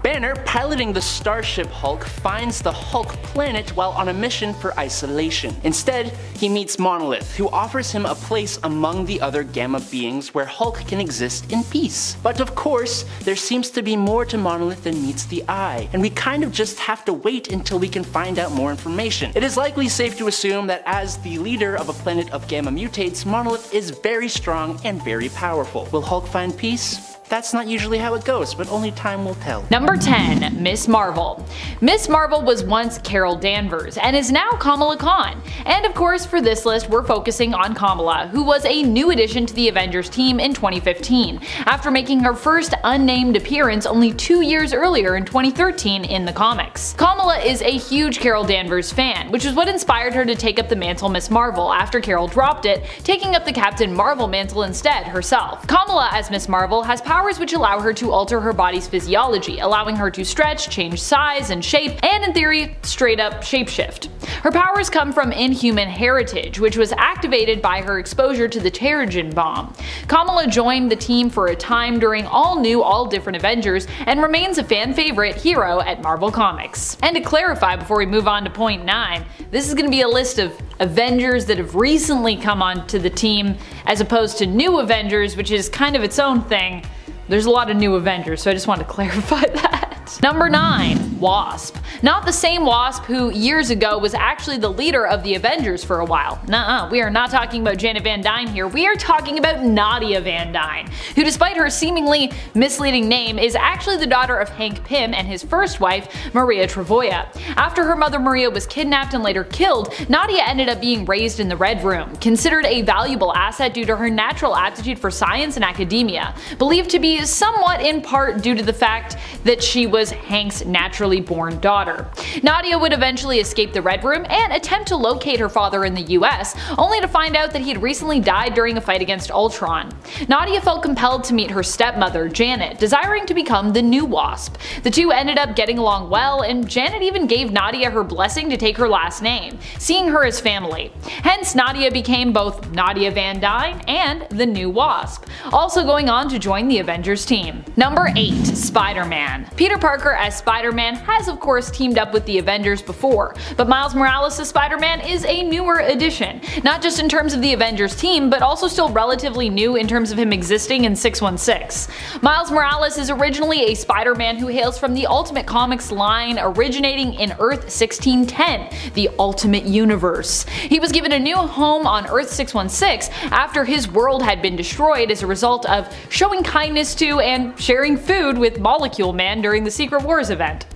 Banner, piloting the Starship Hulk, finds the Hulk planet while on a mission for isolation. Instead, he meets Monolith, who offers him a place among the other Gamma beings where Hulk can exist in peace. But of course, there seems to be more to Monolith than meets the eye, and we kind of just have to wait until we can find out more information. It is likely safe to assume that as the leader of a planet of Gamma mutates, Monolith is very strong and very powerful. Will Hulk find peace? That's not usually how it goes, but only time will tell. Number 10. Miss Marvel. Miss Marvel was once Carol Danvers and is now Kamala Khan. And of course for this list we're focusing on Kamala, who was a new addition to the Avengers team in 2015, after making her first unnamed appearance only 2 years earlier in 2013 in the comics. Kamala is a huge Carol Danvers fan, which is what inspired her to take up the mantle Miss Marvel after Carol dropped it, taking up the Captain Marvel mantle instead herself. Kamala as Miss Marvel has powers which allow her to alter her body's physiology, allowing her to stretch, change size and shape, and in theory, straight up shapeshift. Her powers come from inhuman heritage, which was activated by her exposure to the Terrigen bomb. Kamala joined the team for a time during all new, all different Avengers, and remains a fan favorite hero at Marvel Comics. And to clarify before we move on to point 9, this is going to be a list of Avengers that have recently come onto the team, as opposed to new Avengers, which is kind of its own thing. There's a lot of new Avengers, so I just want to clarify that. Number 9. Wasp. Not the same Wasp who years ago was actually the leader of the Avengers for a while. Nuh-uh, we are not talking about Janet Van Dyne here, we are talking about Nadia Van Dyne, who despite her seemingly misleading name is actually the daughter of Hank Pym and his first wife, Maria Travoia. After her mother Maria was kidnapped and later killed, Nadia ended up being raised in the Red Room, considered a valuable asset due to her natural aptitude for science and academia, believed to be somewhat in part due to the fact that she was Hank's naturally born daughter. Nadia would eventually escape the Red Room and attempt to locate her father in the US, only to find out that he had recently died during a fight against Ultron. Nadia felt compelled to meet her stepmother, Janet, desiring to become the new Wasp. The two ended up getting along well, and Janet even gave Nadia her blessing to take her last name, seeing her as family. Hence, Nadia became both Nadia Van Dyne and the new Wasp, also going on to join the Avengers team. Number 8. Spider-Man. Peter Parker as Spider-Man has of course teamed up with the Avengers before, but Miles Morales as Spider-Man is a newer addition, not just in terms of the Avengers team, but also still relatively new in terms of him existing in 616. Miles Morales is originally a Spider-Man who hails from the Ultimate Comics line originating in Earth 1610, the Ultimate Universe. He was given a new home on Earth 616 after his world had been destroyed as a result of showing kindness to and sharing food with Molecule Man during the Secret Wars event.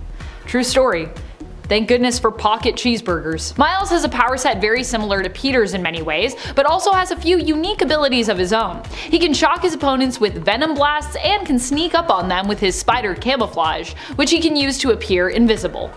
True story. Thank goodness for pocket cheeseburgers. Miles has a power set very similar to Peter's in many ways, but also has a few unique abilities of his own. He can shock his opponents with venom blasts and can sneak up on them with his spider camouflage, which he can use to appear invisible.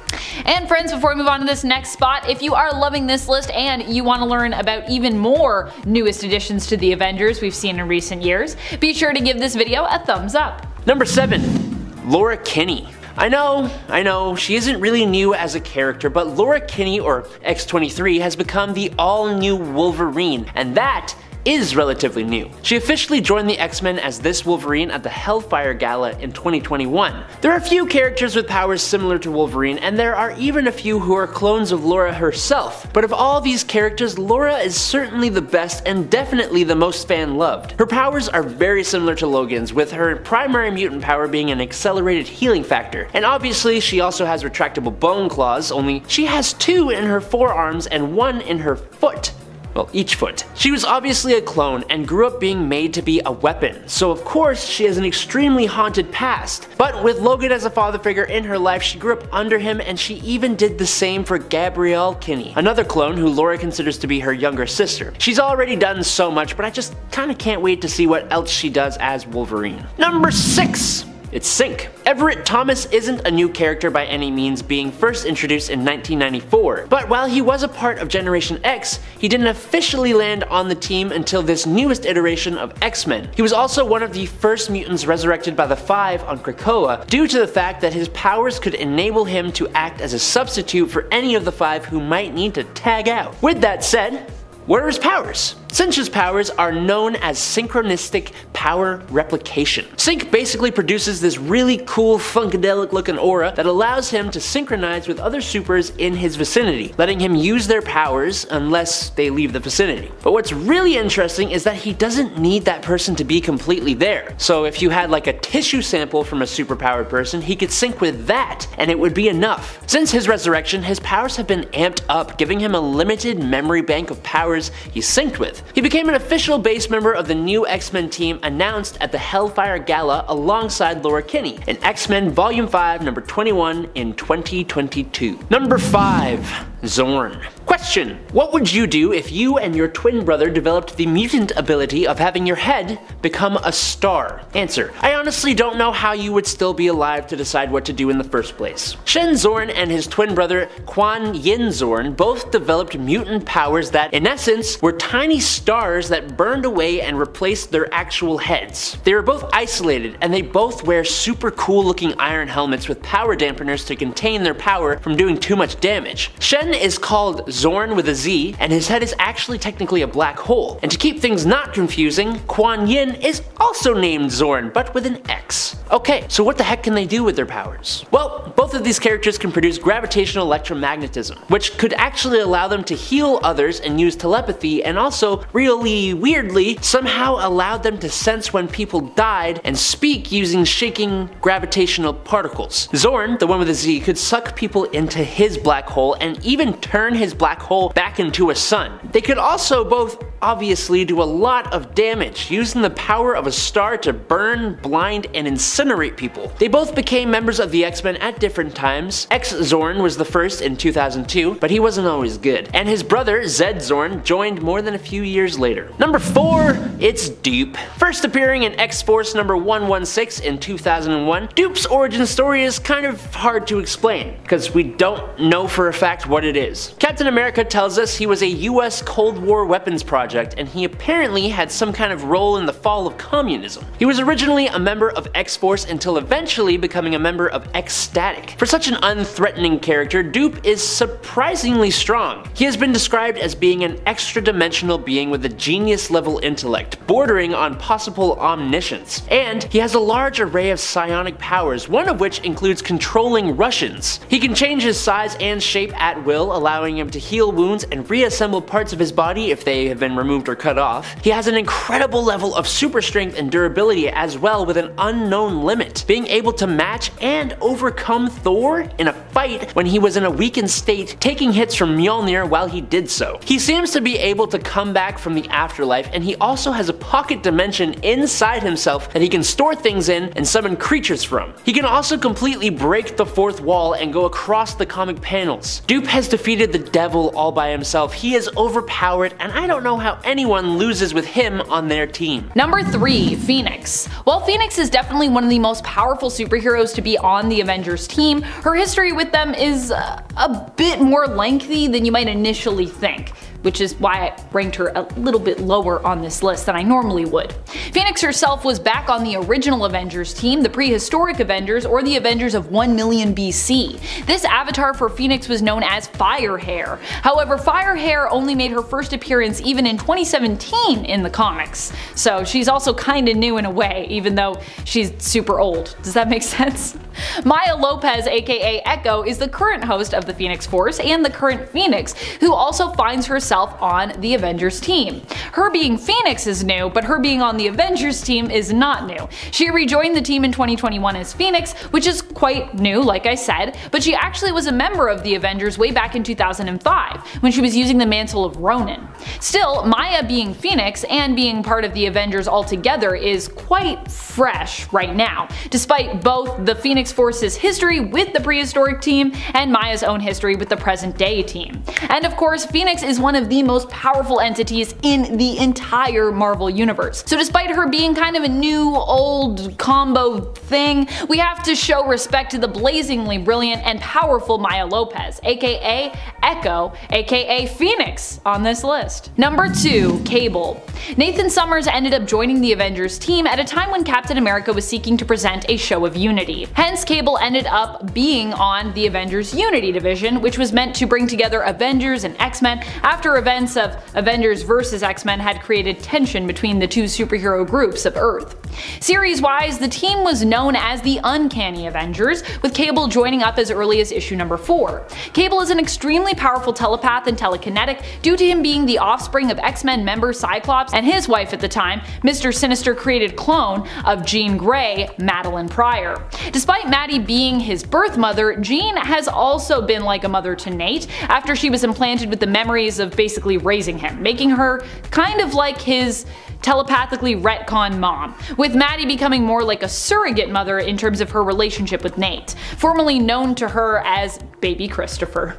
And friends, before we move on to this next spot, if you are loving this list and you want to learn about even more newest additions to the Avengers we've seen in recent years, be sure to give this video a thumbs up. Number 7. Laura Kinney. I know, she isn't really new as a character, but Laura Kinney, or X-23, has become the all-new Wolverine, and that is relatively new. She officially joined the X-Men as this Wolverine at the Hellfire Gala in 2021. There are a few characters with powers similar to Wolverine, and there are even a few who are clones of Laura herself. But of all these characters, Laura is certainly the best and definitely the most fan-loved. Her powers are very similar to Logan's, with her primary mutant power being an accelerated healing factor. And obviously she also has retractable bone claws, only she has 2 in her forearms and 1 in her foot. Well, each foot. She was obviously a clone and grew up being made to be a weapon, so of course she has an extremely haunted past. But with Logan as a father figure in her life, she grew up under him, and she even did the same for Gabrielle Kinney, another clone who Laura considers to be her younger sister. She's already done so much, but I just kinda can't wait to see what else she does as Wolverine. Number 6. It's Synch. Everett Thomas isn't a new character by any means, being first introduced in 1994, but while he was a part of Generation X, he didn't officially land on the team until this newest iteration of X-Men. He was also one of the first mutants resurrected by the Five on Krakoa, due to the fact that his powers could enable him to act as a substitute for any of the Five who might need to tag out. With that said, what are his powers? Synch's powers are known as synchronistic power replication. Synch basically produces this really cool funkadelic looking aura that allows him to synchronize with other supers in his vicinity, letting him use their powers unless they leave the vicinity. But what's really interesting is that he doesn't need that person to be completely there. So if you had like a tissue sample from a superpowered person, he could sync with that and it would be enough. Since his resurrection, his powers have been amped up, giving him a limited memory bank of powers he's synced with. He became an official base member of the new X-Men team announced at the Hellfire Gala alongside Laura Kinney in X-Men Volume 5 number 21 in 2022. Number 5. Zorn. Question: what would you do if you and your twin brother developed the mutant ability of having your head become a star? Answer: I honestly don't know how you would still be alive to decide what to do in the first place. Shen Zorn and his twin brother Quan Yin Zorn both developed mutant powers that, in essence, were tiny stars that burned away and replaced their actual heads. They were both isolated, and they both wear super cool looking iron helmets with power dampeners to contain their power from doing too much damage. Shen is called Zorn with a Z, and his head is actually technically a black hole. And to keep things not confusing, Quan Yin is also named Zorn, but with an X. Okay, so what the heck can they do with their powers? Well, both of these characters can produce gravitational electromagnetism, which could actually allow them to heal others and use telepathy, and also, really weirdly, somehow allowed them to sense when people died and speak using shaking gravitational particles. Zorn, the one with a Z, could suck people into his black hole and even turn his black hole back into a sun. They could also both obviously do a lot of damage, using the power of a star to burn, blind, and incinerate people. They both became members of the X-Men at different times. X-Zorn was the first in 2002, but he wasn't always good. And his brother, Z-Zorn, joined more than a few years later. Number 4, it's Dupe. First appearing in X-Force number 116 in 2001, Dupe's origin story is kind of hard to explain, because we don't know for a fact what it is. Captain America tells us he was a US Cold War weapons project, and he apparently had some kind of role in the fall of communism. He was originally a member of X-Force until eventually becoming a member of X-Static. For such an unthreatening character, Dupe is surprisingly strong. He has been described as being an extra-dimensional being with a genius-level intellect, bordering on possible omniscience. And he has a large array of psionic powers, one of which includes controlling Russians. He can change his size and shape at will, allowing him to heal wounds and reassemble parts of his body if they have been removed or cut off. He has an incredible level of super strength and durability as well, with an unknown limit, being able to match and overcome Thor in a fight when he was in a weakened state, taking hits from Mjolnir while he did so. He seems to be able to come back from the afterlife, and he also has a pocket dimension inside himself that he can store things in and summon creatures from. He can also completely break the fourth wall and go across the comic panels. Dupe has defeated the devil all by himself. He is overpowered, and I don't know how anyone loses with him on their team. Number 3, Phoenix. While Phoenix is definitely one of the most powerful superheroes to be on the Avengers team, her history with them is a bit more lengthy than you might initially think, which is why I ranked her a little bit lower on this list than I normally would. Phoenix herself was back on the original Avengers team, the prehistoric Avengers, or the Avengers of 1 million BC. This avatar for Phoenix was known as Firehair. However, Firehair only made her first appearance even in 2017 in the comics, so she's also kinda new in a way, even though she's super old. Does that make sense? Maya Lopez, aka Echo, is the current host of the Phoenix Force and the current Phoenix, who also finds herself herself on the Avengers team. Her being Phoenix is new, but her being on the Avengers team is not new. She rejoined the team in 2021 as Phoenix, which is quite new, like I said, but she actually was a member of the Avengers way back in 2005, when she was using the mantle of Ronin. Still, Maya being Phoenix and being part of the Avengers altogether is quite fresh right now, despite both the Phoenix Force's history with the prehistoric team and Maya's own history with the present day team. And of course, Phoenix is one of the most powerful entities in the entire Marvel universe. So despite her being kind of a new old combo thing, we have to show respect to the blazingly brilliant and powerful Maya Lopez, aka Echo, aka Phoenix, on this list. Number 2. Cable. Nathan Summers ended up joining the Avengers team at a time when Captain America was seeking to present a show of unity. Hence, Cable ended up being on the Avengers Unity division, which was meant to bring together Avengers and X-Men after events of Avengers vs. X-Men had created tension between the two superhero groups of Earth. Series-wise, the team was known as the Uncanny Avengers, with Cable joining up as early as issue number 4. Cable is an extremely powerful telepath and telekinetic due to him being the offspring of X-Men member Cyclops and his wife at the time, Mr. Sinister created clone of Jean Grey, Madeline Pryor. Despite Maddie being his birth mother, Jean has also been like a mother to Nate after she was implanted with the memories of basically raising him, making her kind of like his telepathically retcon mom, with Maddie becoming more like a surrogate mother in terms of her relationship with Nate, formerly known to her as Baby Christopher.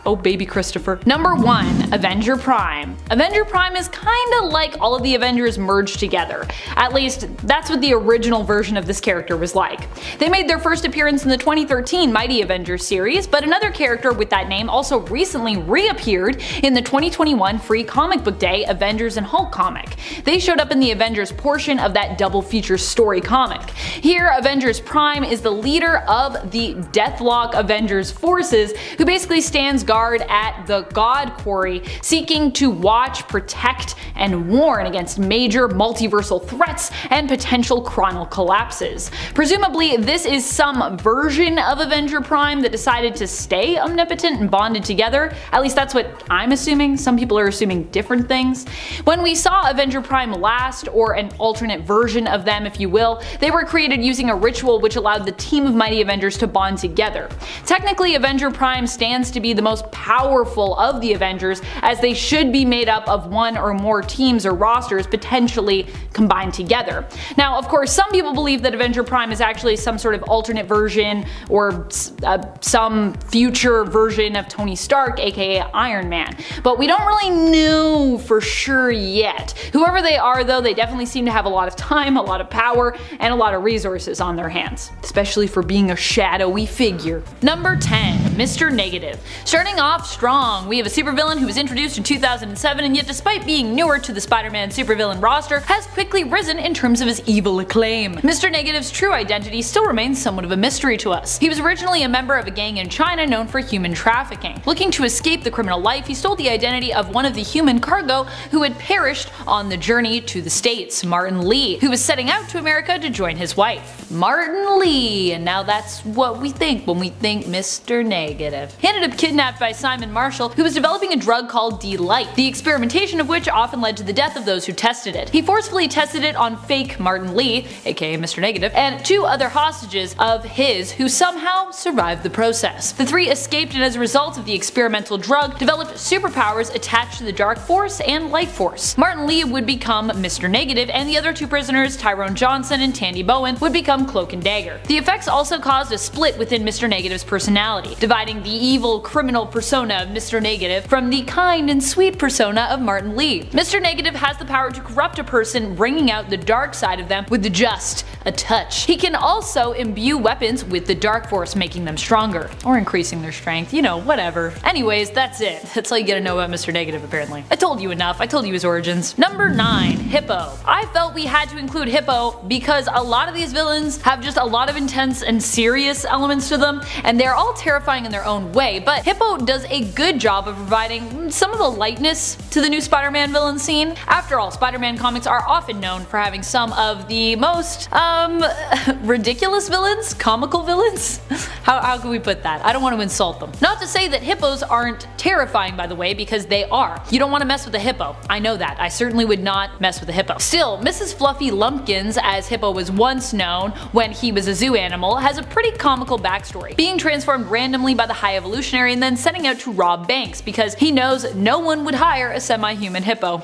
Oh, baby Christopher. Number 1. Avenger Prime. Avenger Prime is kinda like all of the Avengers merged together. At least, that's what the original version of this character was like. They made their first appearance in the 2013 Mighty Avengers series, but another character with that name also recently reappeared in the 2021 Free Comic Book Day Avengers and Hulk comic. They showed up in the Avengers portion of that double feature story comic. Here, Avengers Prime is the leader of the Deathlock Avengers forces, who basically stands guard at the God Quarry, seeking to watch, protect, and warn against major multiversal threats and potential chronal collapses. Presumably, this is some version of Avenger Prime that decided to stay omnipotent and bonded together. At least that's what I'm assuming. Some people are assuming different things. When we saw Avenger Prime last, or an alternate version of them if you will, they were created using a ritual which allowed the team of Mighty Avengers to bond together. Technically, Avenger Prime stands to be the most powerful of the Avengers, as they should be made up of one or more teams or rosters potentially combined together. Now, of course, some people believe that Avenger Prime is actually some sort of alternate version or some future version of Tony Stark, aka Iron Man, but we don't really know for sure yet. Whoever they are though, they definitely seem to have a lot of time, a lot of power, and a lot of resources on their hands, especially for being a shadowy figure. Number 10. Mr. Negative. Starting off strong, we have a supervillain who was introduced in 2007 and yet despite being newer to the Spider-Man supervillain roster, has quickly risen in terms of his evil acclaim. Mr. Negative's true identity still remains somewhat of a mystery to us. He was originally a member of a gang in China known for human trafficking. Looking to escape the criminal life, he stole the identity of one of the human cargo who had perished on the journey to the States, Martin Lee, who was setting out to America to join his wife. Martin Lee, and now that's what we think when we think Mr. Negative. He ended up kidnapped by Simon Marshall, who was developing a drug called D-Light, the experimentation of which often led to the death of those who tested it. He forcefully tested it on fake Martin Lee, aka Mr. Negative, and 2 other hostages of his who somehow survived the process. The 3 escaped and as a result of the experimental drug, developed superpowers attached to the Dark Force and Light Force. Martin Lee would become Mr. Negative, and the other 2 prisoners, Tyrone Johnson and Tandy Bowen, would become Cloak and Dagger. The effects also caused a split within Mr. Negative's personality, dividing the evil criminal persona of Mr. Negative from the kind and sweet persona of Martin Lee. Mr. Negative has the power to corrupt a person, bringing out the dark side of them with just a touch. He can also imbue weapons with the Dark Force, making them stronger, or increasing their strength, you know, whatever. Anyways, that's it. That's all you gotta know about Mr. Negative apparently. I told you enough, I told you his origins. Number 9. Hippo. I felt we had to include Hippo because a lot of these villains have just a lot of intense and serious elements to them, and they're all terrifying in their own way, but Hippo Hippo does a good job of providing some of the lightness to the new Spider-Man villain scene. After all, Spider-Man comics are often known for having some of the most, ridiculous villains? Comical villains? How can we put that? I don't want to insult them. Not to say that hippos aren't terrifying, by the way, because they are. You don't want to mess with a hippo. I know that. I certainly would not mess with a hippo. Still, Mrs. Fluffy Lumpkins, as Hippo was once known when he was a zoo animal, has a pretty comical backstory, being transformed randomly by the High Evolutionary and then setting out to rob banks because he knows no one would hire a semi-human hippo.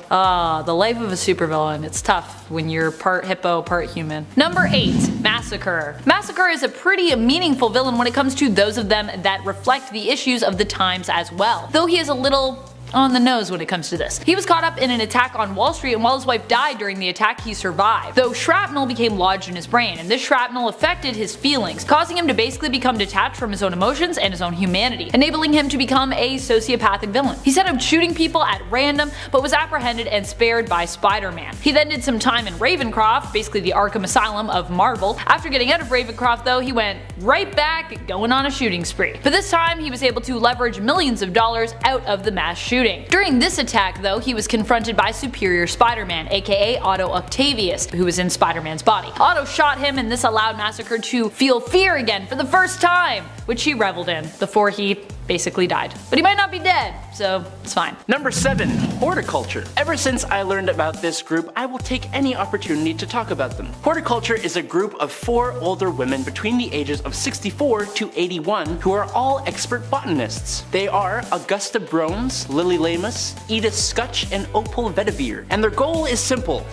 The life of a supervillain. It's tough when you're part hippo, part human. Number 8. Massacre. Massacre is a pretty meaningful villain when it comes to those of them that reflect the issues of the times as well, though he is a little on the nose when it comes to this. He was caught up in an attack on Wall Street, and while his wife died during the attack, he survived, though shrapnel became lodged in his brain, and this shrapnel affected his feelings, causing him to basically become detached from his own emotions and his own humanity, enabling him to become a sociopathic villain. He set up shooting people at random, but was apprehended and spared by Spider-Man. He then did some time in Ravencroft, basically the Arkham Asylum of Marvel. After getting out of Ravencroft though, he went right back going on a shooting spree. But this time he was able to leverage millions of dollars out of the mass shooting. During this attack though, he was confronted by Superior Spider-Man, aka Otto Octavius, who was in Spider-Man's body. Otto shot him, and this allowed Massacre to feel fear again for the first time, which he reveled in before he basically died. But he might not be dead, so it's fine. Number 7. Horticulture. Ever since I learned about this group, I will take any opportunity to talk about them. Horticulture is a group of 4 older women between the ages of 64 to 81 who are all expert botanists. They are Augusta Bromes, Lily Lamus, Edith Scutch, and Opal Vedivere. And their goal is simple.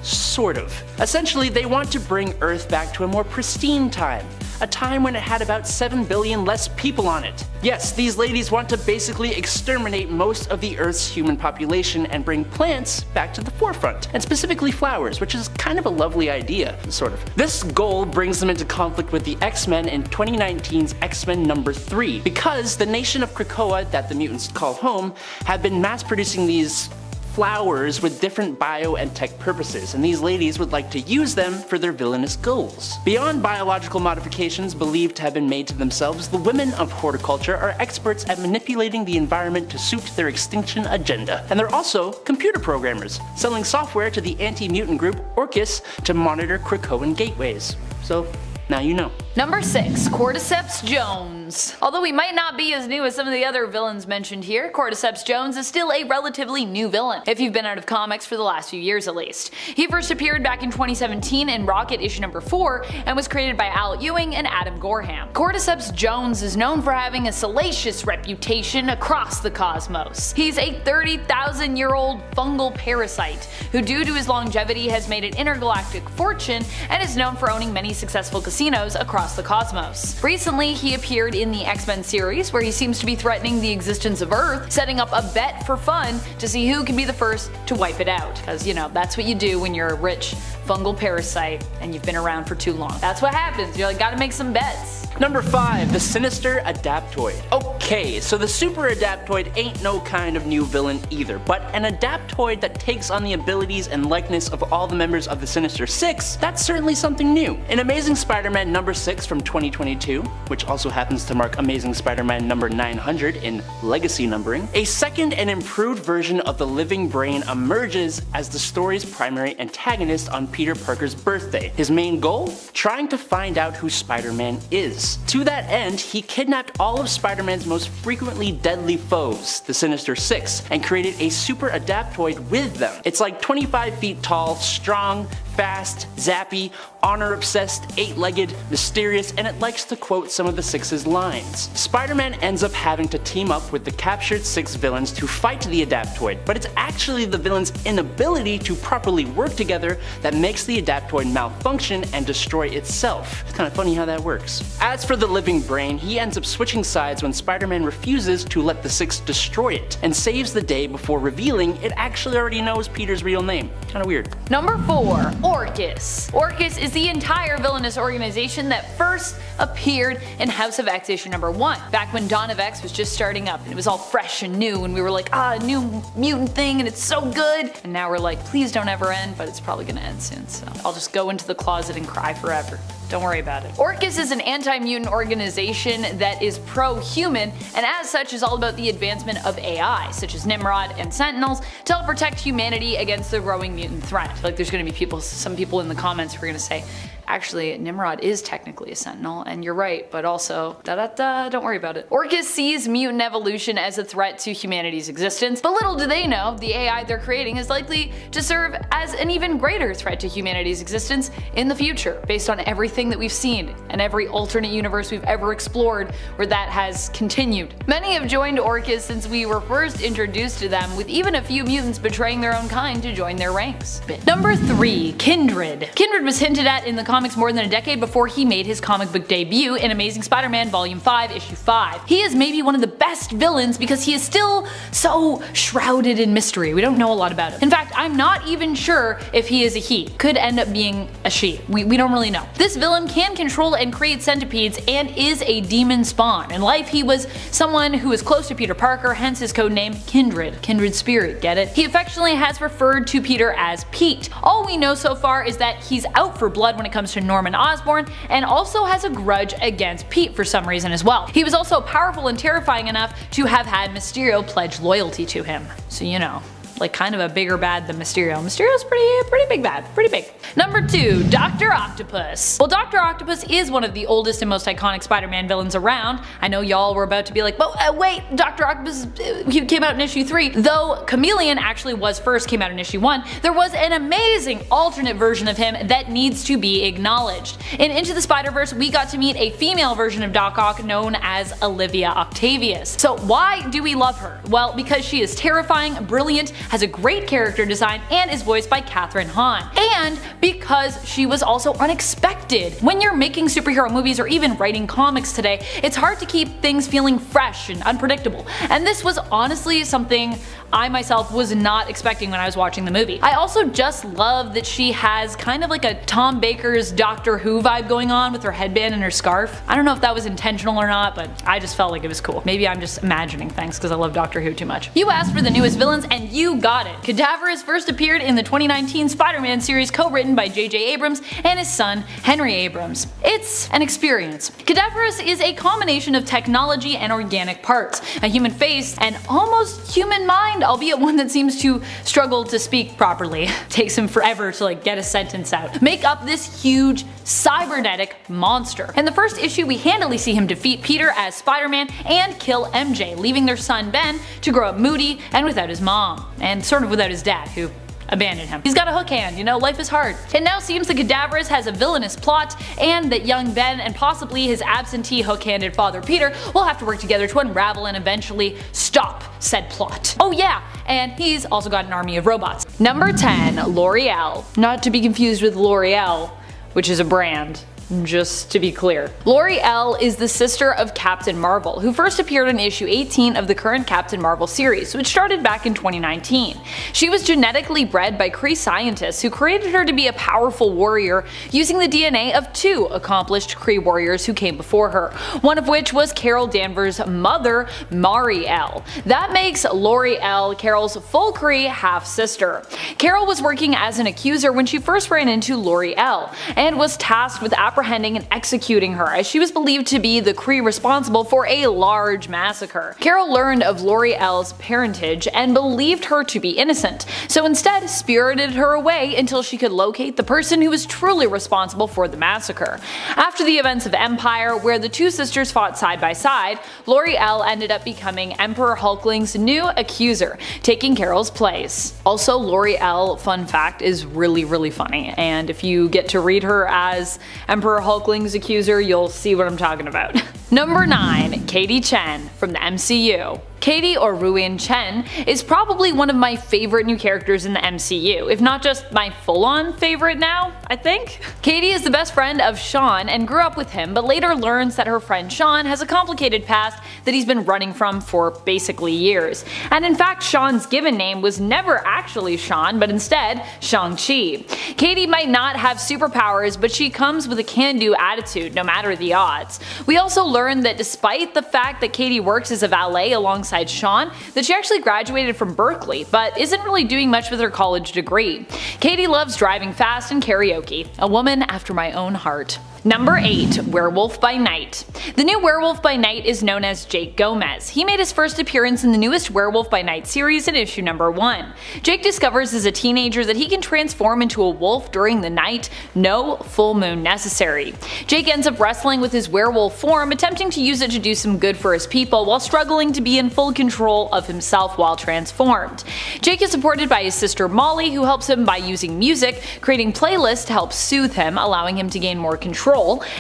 Sort of. Essentially, they want to bring Earth back to a more pristine time. A time when it had about 7 billion less people on it. Yes, these ladies want to basically exterminate most of the Earth's human population and bring plants back to the forefront, and specifically flowers, which is kind of a lovely idea, sort of. This goal brings them into conflict with the X-Men in 2019's X-Men number 3, because the nation of Krakoa, that the mutants call home, have been mass producing these flowers with different bio and tech purposes, and these ladies would like to use them for their villainous goals. Beyond biological modifications believed to have been made to themselves, the women of horticulture are experts at manipulating the environment to suit their extinction agenda. And they're also computer programmers, selling software to the anti-mutant group Orchis to monitor Krakoan gateways. So now you know. Number 6. Cordyceps Jones. Although he might not be as new as some of the other villains mentioned here, Cordyceps Jones is still a relatively new villain, if you've been out of comics for the last few years at least. He first appeared back in 2017 in Rocket issue number 4 and was created by Al Ewing and Adam Gorham. Cordyceps Jones is known for having a salacious reputation across the cosmos. He's a 30,000-year-old fungal parasite who, due to his longevity, has made an intergalactic fortune and is known for owning many successful casinos across the cosmos. Recently, he appeared in the X-Men series, where he seems to be threatening the existence of Earth, setting up a bet for fun to see who can be the first to wipe it out. Because, you know, that's what you do when you're a rich fungal parasite and you've been around for too long. That's what happens. You gotta make some bets. Number 5. The Sinister Adaptoid. Okay, so the Super Adaptoid ain't no kind of new villain either, but an Adaptoid that takes on the abilities and likeness of all the members of the Sinister Six, that's certainly something new. In Amazing Spider-Man number 6 from 2022, which also happens to mark Amazing Spider-Man number 900 in legacy numbering, a second and improved version of the Living Brain emerges as the story's primary antagonist on Peter Parker's birthday. His main goal? Trying to find out who Spider-Man is. To that end, he kidnapped all of Spider-Man's most frequently deadly foes, the Sinister Six, and created a Super Adaptoid with them. It's like 25 feet tall, strong, fast, zappy, honor-obsessed, 8-legged, mysterious, and it likes to quote some of the Six's lines. Spider-Man ends up having to team up with the captured 6 villains to fight the Adaptoid, but it's actually the villains' inability to properly work together that makes the Adaptoid malfunction and destroy itself. It's kind of funny how that works. As for the Living Brain, he ends up switching sides when Spider-Man refuses to let the 6 destroy it, and saves the day before revealing it actually already knows Peter's real name. Kinda weird. Number 4. Orchis. Orchis is the entire villainous organization that first appeared in House of X issue number 1, back when Dawn of X was just starting up and it was all fresh and new and we were like, a new mutant thing and it's so good, and now we're like, please don't ever end, but it's probably gonna end soon, so I'll just go into the closet and cry forever. Don't worry about it. Orchis is an anti-mutant organization that is pro-human, and as such is all about the advancement of AI, such as Nimrod and Sentinels, to help protect humanity against the growing mutant threat. I feel like there's gonna be some people in the comments who are gonna say, actually, Nimrod is technically a Sentinel, and you're right, but also, don't worry about it. Orchis sees mutant evolution as a threat to humanity's existence, but little do they know, the AI they're creating is likely to serve as an even greater threat to humanity's existence in the future, based on everything that we've seen, and every alternate universe we've ever explored where that has continued. Many have joined Orchis since we were first introduced to them, with even a few mutants betraying their own kind to join their ranks. Number 3. Kindred. Kindred was hinted at in the comics more than a decade before he made his comic book debut in Amazing Spider-Man Volume 5, Issue 5. He is maybe one of the best villains because he is still so shrouded in mystery. We don't know a lot about him. In fact, I'm not even sure if he is a he. Could end up being a she. We don't really know. This villain can control and create centipedes and is a demon spawn. In life, he was someone who is close to Peter Parker, hence his codename Kindred. Kindred spirit, get it? He affectionately has referred to Peter as Pete. All we know so far is that he's out for blood when it comes to Norman Osborn, and also has a grudge against Pete for some reason as well. He was also powerful and terrifying enough to have had Mysterio pledge loyalty to him. So you know, like kind of a bigger bad than Mysterio. Mysterio's pretty big bad, pretty big. Number 2, Dr. Octopus. Well, Dr. Octopus is one of the oldest and most iconic Spider-Man villains around. I know y'all were about to be like, but wait, Dr. Octopus he came out in issue 3. Though Chameleon actually was first, came out in issue 1, there was an amazing alternate version of him that needs to be acknowledged. In Into the Spider-Verse, we got to meet a female version of Doc Ock known as Olivia Octavius. So why do we love her? Well, because she is terrifying, brilliant, has a great character design, and is voiced by Kathryn Hahn. And because she was also unexpected. When you're making superhero movies or even writing comics today, it's hard to keep things feeling fresh and unpredictable. And this was honestly something I myself was not expecting when I was watching the movie. I also just love that she has kind of like a Tom Baker's Doctor Who vibe going on with her headband and her scarf. I don't know if that was intentional or not, but I just felt like it was cool. Maybe I'm just imagining things because I love Doctor Who too much. You asked for the newest villains and you got it. Cadaverous first appeared in the 2019 Spider-Man series co-written by J.J. Abrams and his son Henry Abrams. It's an experience. Cadaverous is a combination of technology and organic parts, a human face, and almost human mind, albeit one that seems to struggle to speak properly. Takes him forever to like get a sentence out. Make up this huge cybernetic monster. In the first issue, we handily see him defeat Peter as Spider-Man and kill MJ, leaving their son Ben to grow up moody and without his mom, and sort of without his dad, who abandoned him. He's got a hook hand, you know, life is hard. It now seems that Cadaverous has a villainous plot, and that young Ben and possibly his absentee hook-handed father Peter will have to work together to unravel and eventually stop said plot. Oh yeah, and he's also got an army of robots. Number 10, L'Oreal. Not to be confused with L'Oreal, which is a brand. Just to be clear. L'Oreal is the sister of Captain Marvel, who first appeared in issue 18 of the current Captain Marvel series, which started back in 2019. She was genetically bred by Kree scientists who created her to be a powerful warrior using the DNA of 2 accomplished Kree warriors who came before her, one of which was Carol Danvers' mother, Mari-El. That makes L'Oreal Carol's full Kree half-sister. Carol was working as an accuser when she first ran into L'Oreal, and was tasked with apprehending and executing her, as she was believed to be the Kree responsible for a large massacre. Carol learned of L'Oreal's parentage and believed her to be innocent, so instead spirited her away until she could locate the person who was truly responsible for the massacre. After the events of Empire, where the two sisters fought side by side, L'Oreal ended up becoming Emperor Hulkling's new accuser, taking Carol's place. Also, L'Oreal, fun fact, is really funny, and if you get to read her as Emperor Hulkling's accuser, you'll see what I'm talking about. Number 9, Katie Chen from the MCU. Katie, or Ruin Chen, is probably one of my favorite new characters in the MCU, if not just my full-on favorite now, I think. Katie is the best friend of Sean and grew up with him, but later learns that her friend Sean has a complicated past that he's been running from for basically years. And in fact, Sean's given name was never actually Sean, but instead Shang-Chi. Katie might not have superpowers, but she comes with a can-do attitude no matter the odds. We also learn that despite the fact that Katie works as a valet alongside Sean, that she actually graduated from Berkeley, but isn't really doing much with her college degree. Katie loves driving fast and karaoke, a woman after my own heart. Number 8. Werewolf by Night. The new Werewolf by Night is known as Jake Gomez. He made his first appearance in the newest Werewolf by Night series in issue number 1. Jake discovers as a teenager that he can transform into a wolf during the night, no full moon necessary. Jake ends up wrestling with his werewolf form, attempting to use it to do some good for his people while struggling to be in full control of himself while transformed. Jake is supported by his sister Molly, who helps him by using music, creating playlists to help soothe him, allowing him to gain more control,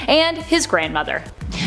and his grandmother.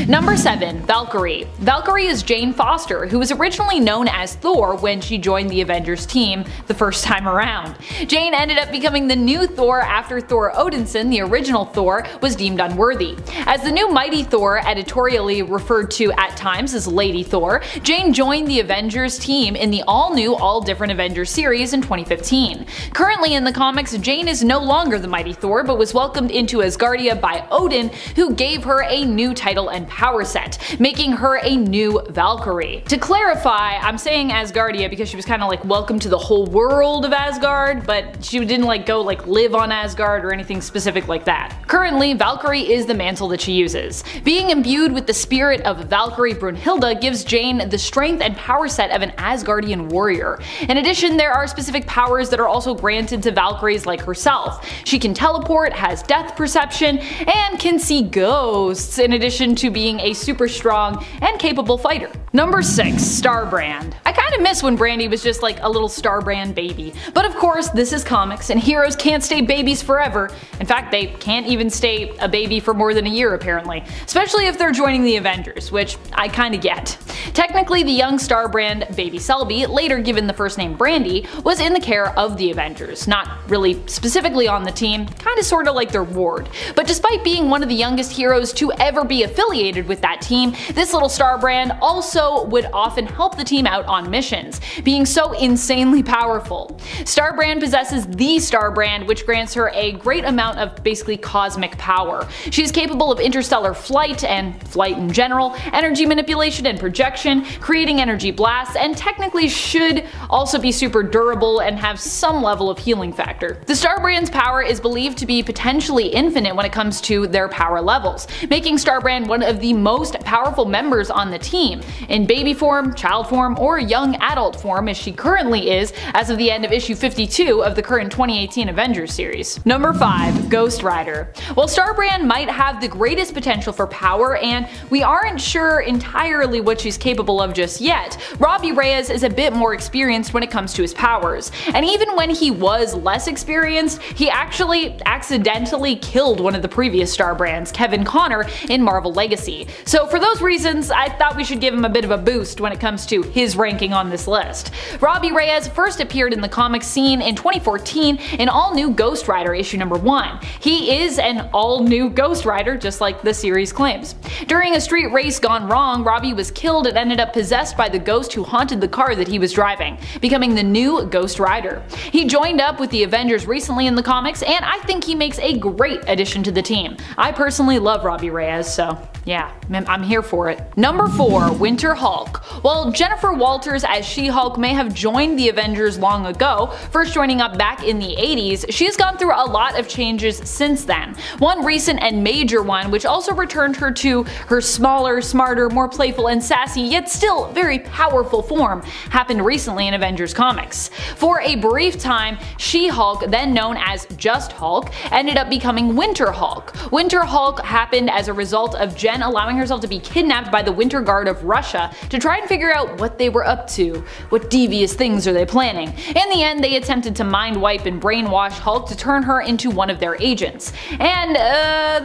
Number 7. Valkyrie. Valkyrie is Jane Foster, who was originally known as Thor when she joined the Avengers team the first time around. Jane ended up becoming the new Thor after Thor Odinson, the original Thor, was deemed unworthy. As the new Mighty Thor, editorially referred to at times as Lady Thor, Jane joined the Avengers team in the all-new, all-different Avengers series in 2015. Currently in the comics, Jane is no longer the Mighty Thor, but was welcomed into Asgardia by Odin, who gave her a new title and power set, making her a new Valkyrie. To clarify, I'm saying Asgardia because she was kind of like welcome to the whole world of Asgard, but she didn't go live on Asgard or anything specific like that. Currently, Valkyrie is the mantle that she uses. Being imbued with the spirit of Valkyrie Brunhilde gives Jane the strength and power set of an Asgardian warrior. In addition, there are specific powers that are also granted to Valkyries like herself. She can teleport, has depth perception, and can see ghosts, in addition to being a super strong and capable fighter. Number 6. Starbrand. I kinda miss when Brandy was just like a little Starbrand baby. But of course, this is comics, and heroes can't stay babies forever. In fact, they can't even stay a baby for more than a year apparently. Especially if they're joining the Avengers, which I kinda get. Technically, the young Starbrand, Baby Selby, later given the first name Brandy, was in the care of the Avengers. Not really specifically on the team, kinda sorta like their ward. But despite being one of the youngest heroes to ever be affiliated with that team, this little Starbrand also would often help the team out on missions, being so insanely powerful. Starbrand possesses the Starbrand, which grants her a great amount of basically cosmic power. She is capable of interstellar flight and flight in general, energy manipulation and projection, creating energy blasts, and technically should also be super durable and have some level of healing factor. The Starbrand's power is believed to be potentially infinite when it comes to their power levels, making Starbrand one of the most powerful members on the team, in baby form, child form, or young adult form as she currently is as of the end of issue 52 of the current 2018 Avengers series. Number 5. Ghost Rider. While Starbrand might have the greatest potential for power, and we aren't sure entirely what she's capable of just yet, Robbie Reyes is a bit more experienced when it comes to his powers. And even when he was less experienced, he actually accidentally killed one of the previous Starbrands, Kevin Connor, in Marvel Legacy. So for those reasons, I thought we should give him a bit of a boost when it comes to his ranking on this list. Robbie Reyes first appeared in the comic scene in 2014 in All New Ghost Rider issue number 1. He is an all-new Ghost Rider, just like the series claims. During a street race gone wrong, Robbie was killed and ended up possessed by the ghost who haunted the car that he was driving, becoming the new Ghost Rider. He joined up with the Avengers recently in the comics, and I think he makes a great addition to the team. I personally love Robbie Reyes, so yeah, I'm here for it. Number 4. Winter Hulk. While Jennifer Walters as She-Hulk may have joined the Avengers long ago, first joining up back in the 80s, she has gone through a lot of changes since then. One recent and major one, which also returned her to her smaller, smarter, more playful and sassy, yet still very powerful form, happened recently in Avengers comics. For a brief time, She-Hulk, then known as just Hulk, ended up becoming Winter Hulk. Winter Hulk happened as a result of Jen allowing herself to be kidnapped by the Winter Guard of Russia to try and figure out what they were up to. What devious things are they planning? In the end, they attempted to mind wipe and brainwash Hulk to turn her into one of their agents. And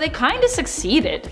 they kinda succeeded.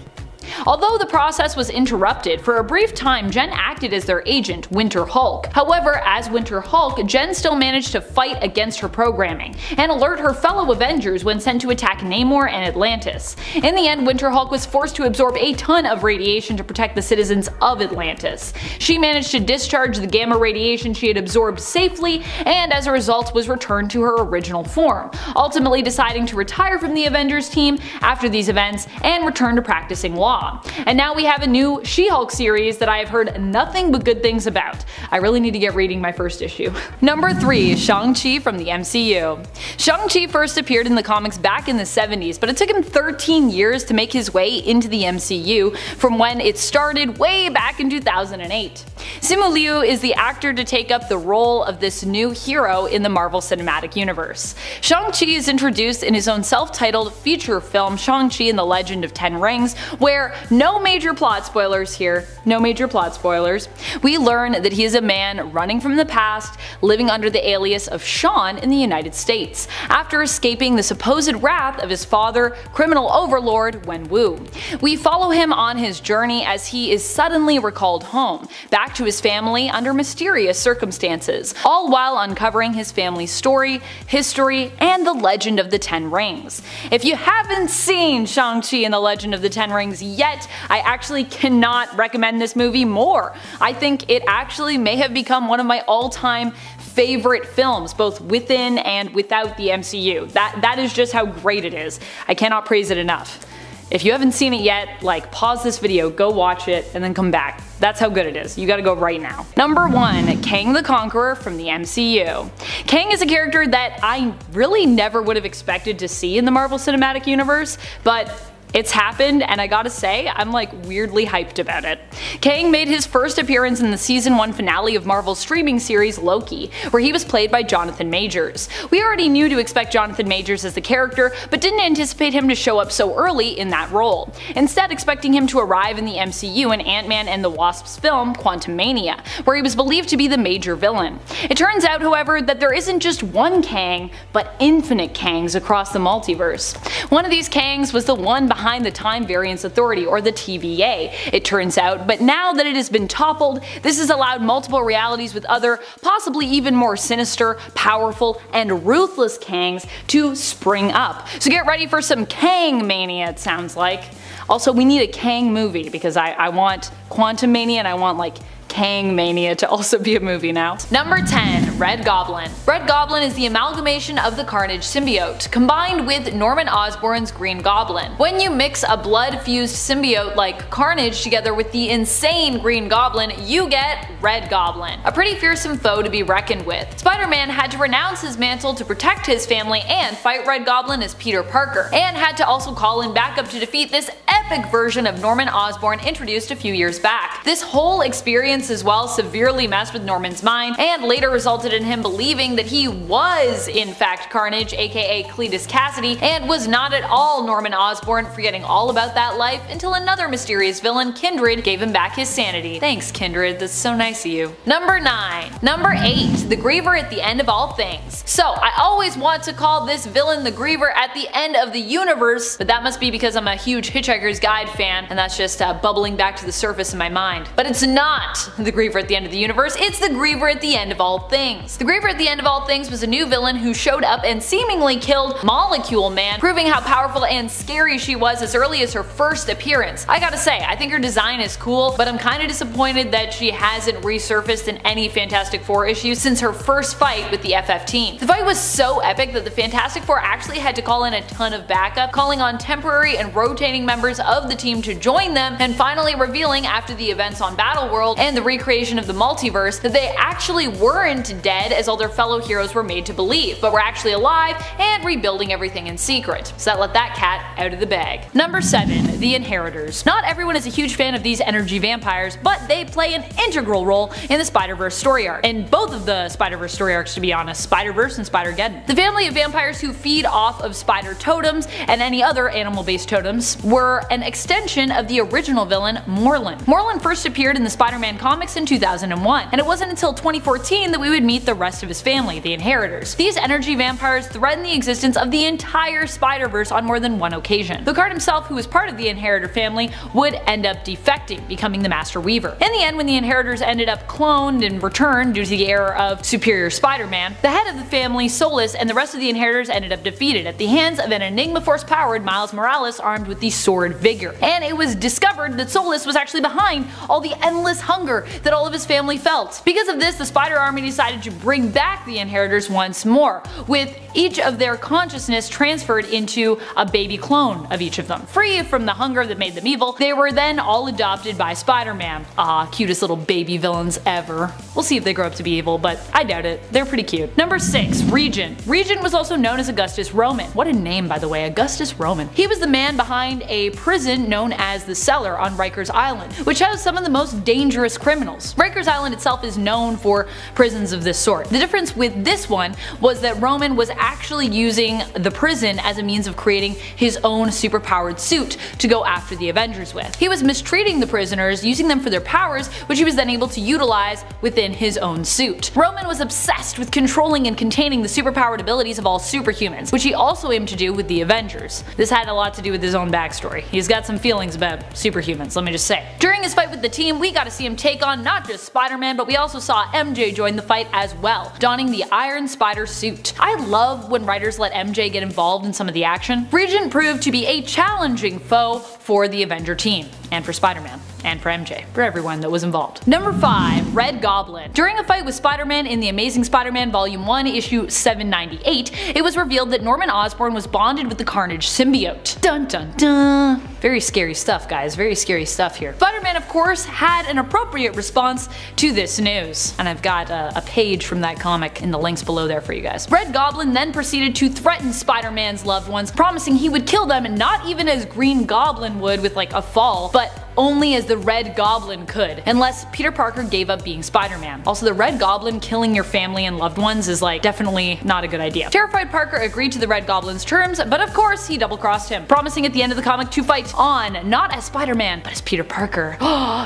Although the process was interrupted, for a brief time Jen acted as their agent, Winter Hulk. However, as Winter Hulk, Jen still managed to fight against her programming, and alert her fellow Avengers when sent to attack Namor and Atlantis. In the end, Winter Hulk was forced to absorb a ton of radiation to protect the citizens of Atlantis. She managed to discharge the gamma radiation she had absorbed safely, and as a result was returned to her original form, ultimately deciding to retire from the Avengers team after these events and return to practicing law. Raw. And now we have a new She-Hulk series that I have heard nothing but good things about. I really need to get reading my first issue. Number 3. Shang-Chi from the MCU. Shang-Chi first appeared in the comics back in the 70s, but it took him 13 years to make his way into the MCU from when it started way back in 2008. Simu Liu is the actor to take up the role of this new hero in the Marvel Cinematic Universe. Shang-Chi is introduced in his own self-titled feature film Shang-Chi and the Legend of Ten Rings, where, no major plot spoilers here, no major plot spoilers, we learn that he is a man running from the past, living under the alias of Sean in the United States, after escaping the supposed wrath of his father, criminal overlord Wenwu. We follow him on his journey as he is suddenly recalled home, back to his family under mysterious circumstances, all while uncovering his family's story, history, and the Legend of the Ten Rings. If you haven't seen Shang-Chi and the Legend of the Ten Rings yet, I actually cannot recommend this movie more. I think it actually may have become one of my all-time favorite films, both within and without the MCU. That is just how great it is. I cannot praise it enough. If you haven't seen it yet, like, pause this video, go watch it, and then come back. That's how good it is. You gotta go right now. Number 1. Kang the Conqueror from the MCU. Kang is a character that I really never would have expected to see in the Marvel Cinematic Universe, but it's happened, and I gotta say, I'm like weirdly hyped about it. Kang made his first appearance in the season 1 finale of Marvel's streaming series Loki, where he was played by Jonathan Majors. We already knew to expect Jonathan Majors as the character, but didn't anticipate him to show up so early in that role, instead expecting him to arrive in the MCU in Ant-Man and the Wasp's film Quantumania, where he was believed to be the major villain. It turns out, however, that there isn't just one Kang, but infinite Kangs across the multiverse. One of these Kangs was the one behind the Time Variance Authority, or the TVA, it turns out, but now that it has been toppled, this has allowed multiple realities with other, possibly even more sinister, powerful, and ruthless Kangs to spring up. So get ready for some Kang mania, it sounds like. Also, we need a Kang movie, because I want Quantumania and I want, like, Kang Mania to also be a movie now. Number 10. Red Goblin. Red Goblin is the amalgamation of the Carnage symbiote, combined with Norman Osborn's Green Goblin. When you mix a blood-fused symbiote like Carnage together with the insane Green Goblin, you get Red Goblin, a pretty fearsome foe to be reckoned with. Spider-Man had to renounce his mantle to protect his family and fight Red Goblin as Peter Parker, and had to also call in backup to defeat this epic version of Norman Osborn introduced a few years back. This whole experience as well severely messed with Norman's mind, and later resulted in him believing that he was in fact Carnage, aka Cletus Cassidy, and was not at all Norman Osborn, forgetting all about that life until another mysterious villain, Kindred, gave him back his sanity. Thanks, Kindred, that's so nice of you. Number 9. Number 8. The Griever at the End of All Things. So, I always want to call this villain the Griever at the end of the universe, but that must be because I'm a huge Hitchhiker's Guide fan, and that's just bubbling back to the surface in my mind. But it's not the Griever at the end of the universe, it's the Griever at the end of all things. The Griever at the end of all things was a new villain who showed up and seemingly killed Molecule Man, proving how powerful and scary she was as early as her first appearance. I gotta say, I think her design is cool, but I'm kinda disappointed that she hasn't resurfaced in any Fantastic Four issues since her first fight with the FF team. The fight was so epic that the Fantastic Four actually had to call in a ton of backup, calling on temporary and rotating members of the team to join them, and finally revealing after the events on Battleworld and the recreation of the multiverse that they actually weren't dead as all their fellow heroes were made to believe, but were actually alive and rebuilding everything in secret. So that let that cat out of the bag. Number 7. The Inheritors. Not everyone is a huge fan of these energy vampires, but they play an integral role in the Spider-Verse story arc. And both of the Spider-Verse story arcs, to be honest, Spider-Verse and Spider-Geddon. The family of vampires who feed off of spider totems and any other animal-based totems were an extension of the original villain, Morlun. Morlun first appeared in the Spider-Man comics in 2001, and it wasn't until 2014 that we would meet the rest of his family, the Inheritors. These energy vampires threaten the existence of the entire Spider-Verse on more than one occasion. Lucard himself, who was part of the Inheritor family, would end up defecting, becoming the Master Weaver. In the end, when the Inheritors ended up cloned and returned due to the era of Superior Spider-Man, the head of the family, Solus, and the rest of the Inheritors ended up defeated at the hands of an Enigma Force-powered Miles Morales armed with the Sword restored vigor. And it was discovered that Solus was actually behind all the endless hunger that all of his family felt. Because of this, the Spider Army decided to bring back the Inheritors once more, with each of their consciousness transferred into a baby clone of each of them. Free from the hunger that made them evil, they were then all adopted by Spider-Man. Ah, cutest little baby villains ever. We'll see if they grow up to be evil, but I doubt it. They're pretty cute. Number 6. Regent. Regent was also known as Augustus Roman. What a name, by the way, Augustus Roman. He was the man behind a prison known as the Cellar on Rikers Island, which housed some of the most dangerous criminals. Rikers Island itself is known for prisons of this sort. The difference with this one was that Roman was actually using the prison as a means of creating his own superpowered suit to go after the Avengers with. He was mistreating the prisoners, using them for their powers, which he was then able to utilize within his own suit. Roman was obsessed with controlling and containing the superpowered abilities of all superhumans, which he also aimed to do with the Avengers. This had a lot to do with his own backstory. He's got some feelings about superhumans, let me just say. During his fight with the team, we got to see him take on not just Spider-Man, but we also saw MJ join the fight as well, donning the Iron Spider suit. I love when writers let MJ get involved in some of the action. Regent proved to be a challenging foe for the Avenger team, and for Spider-Man, and for MJ, for everyone that was involved. Number 5. Red Goblin. During a fight with Spider-Man in the Amazing Spider-Man Volume 1, issue 798, it was revealed that Norman Osborn was bonded with the Carnage symbiote. Dun dun dun. Very scary stuff, guys, very scary stuff here. Spider-Man, of course, had an appropriate response to this news, and I've got a page from that comic in the links below there for you guys. Red Goblin then proceeded to threaten Spider-Man's loved ones, promising he would kill them, not even as Green Goblin would with like a fall, but only as the Red Goblin could, unless Peter Parker gave up being Spider-Man. Also, the Red Goblin killing your family and loved ones is like definitely not a good idea. Terrified Parker agreed to the Red Goblin's terms, but of course he double-crossed him, promising at the end of the comic to fight on, not as Spider-Man, but as Peter Parker.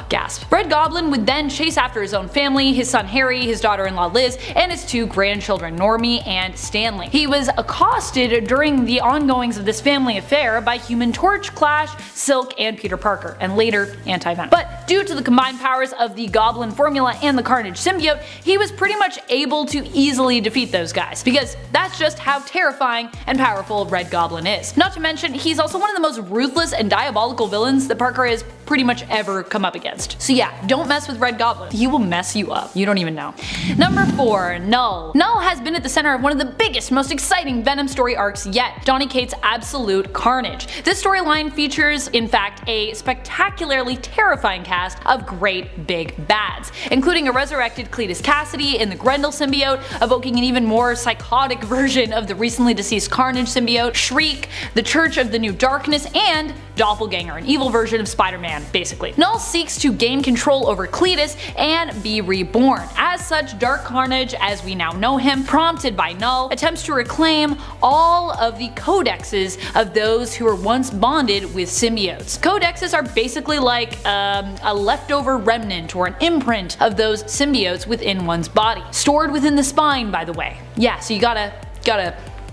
Gasp. Red Goblin would then chase after his own family, his son Harry, his daughter-in-law Liz, and his 2 grandchildren Normie and Stanley. He was accosted during the ongoings of this family affair by Human Torch, Clash, Silk, and Peter Parker, and later Anti-Venom. But due to the combined powers of the Goblin formula and the Carnage symbiote, he was pretty much able to easily defeat those guys, because that's just how terrifying and powerful Red Goblin is. Not to mention, he's also one of the most ruthless and diabolical villains that Parker has pretty much ever come up against. So yeah, don't mess with Red Goblin. He will mess you up. You don't even know. Number 4. Null. Null has been at the center of one of the biggest, most exciting Venom story arcs yet, Donny Cates' Absolute Carnage. This storyline features, in fact, a spectacularly terrifying cast of great big bads, including a resurrected Cletus Cassidy in the Grendel symbiote, evoking an even more psychotic version of the recently deceased Carnage symbiote, Shriek, the Church of the New Darkness, and Doppelganger, an evil version of Spider-Man, basically. Null seeks to gain control over Cletus and be reborn. As such, Dark Carnage, as we now know him, prompted by Null, attempts to reclaim all of the codexes of those who were once bonded with symbiotes. Codexes are basically like a leftover remnant or an imprint of those symbiotes within one's body. Stored within the spine, by the way. Yeah, so you gotta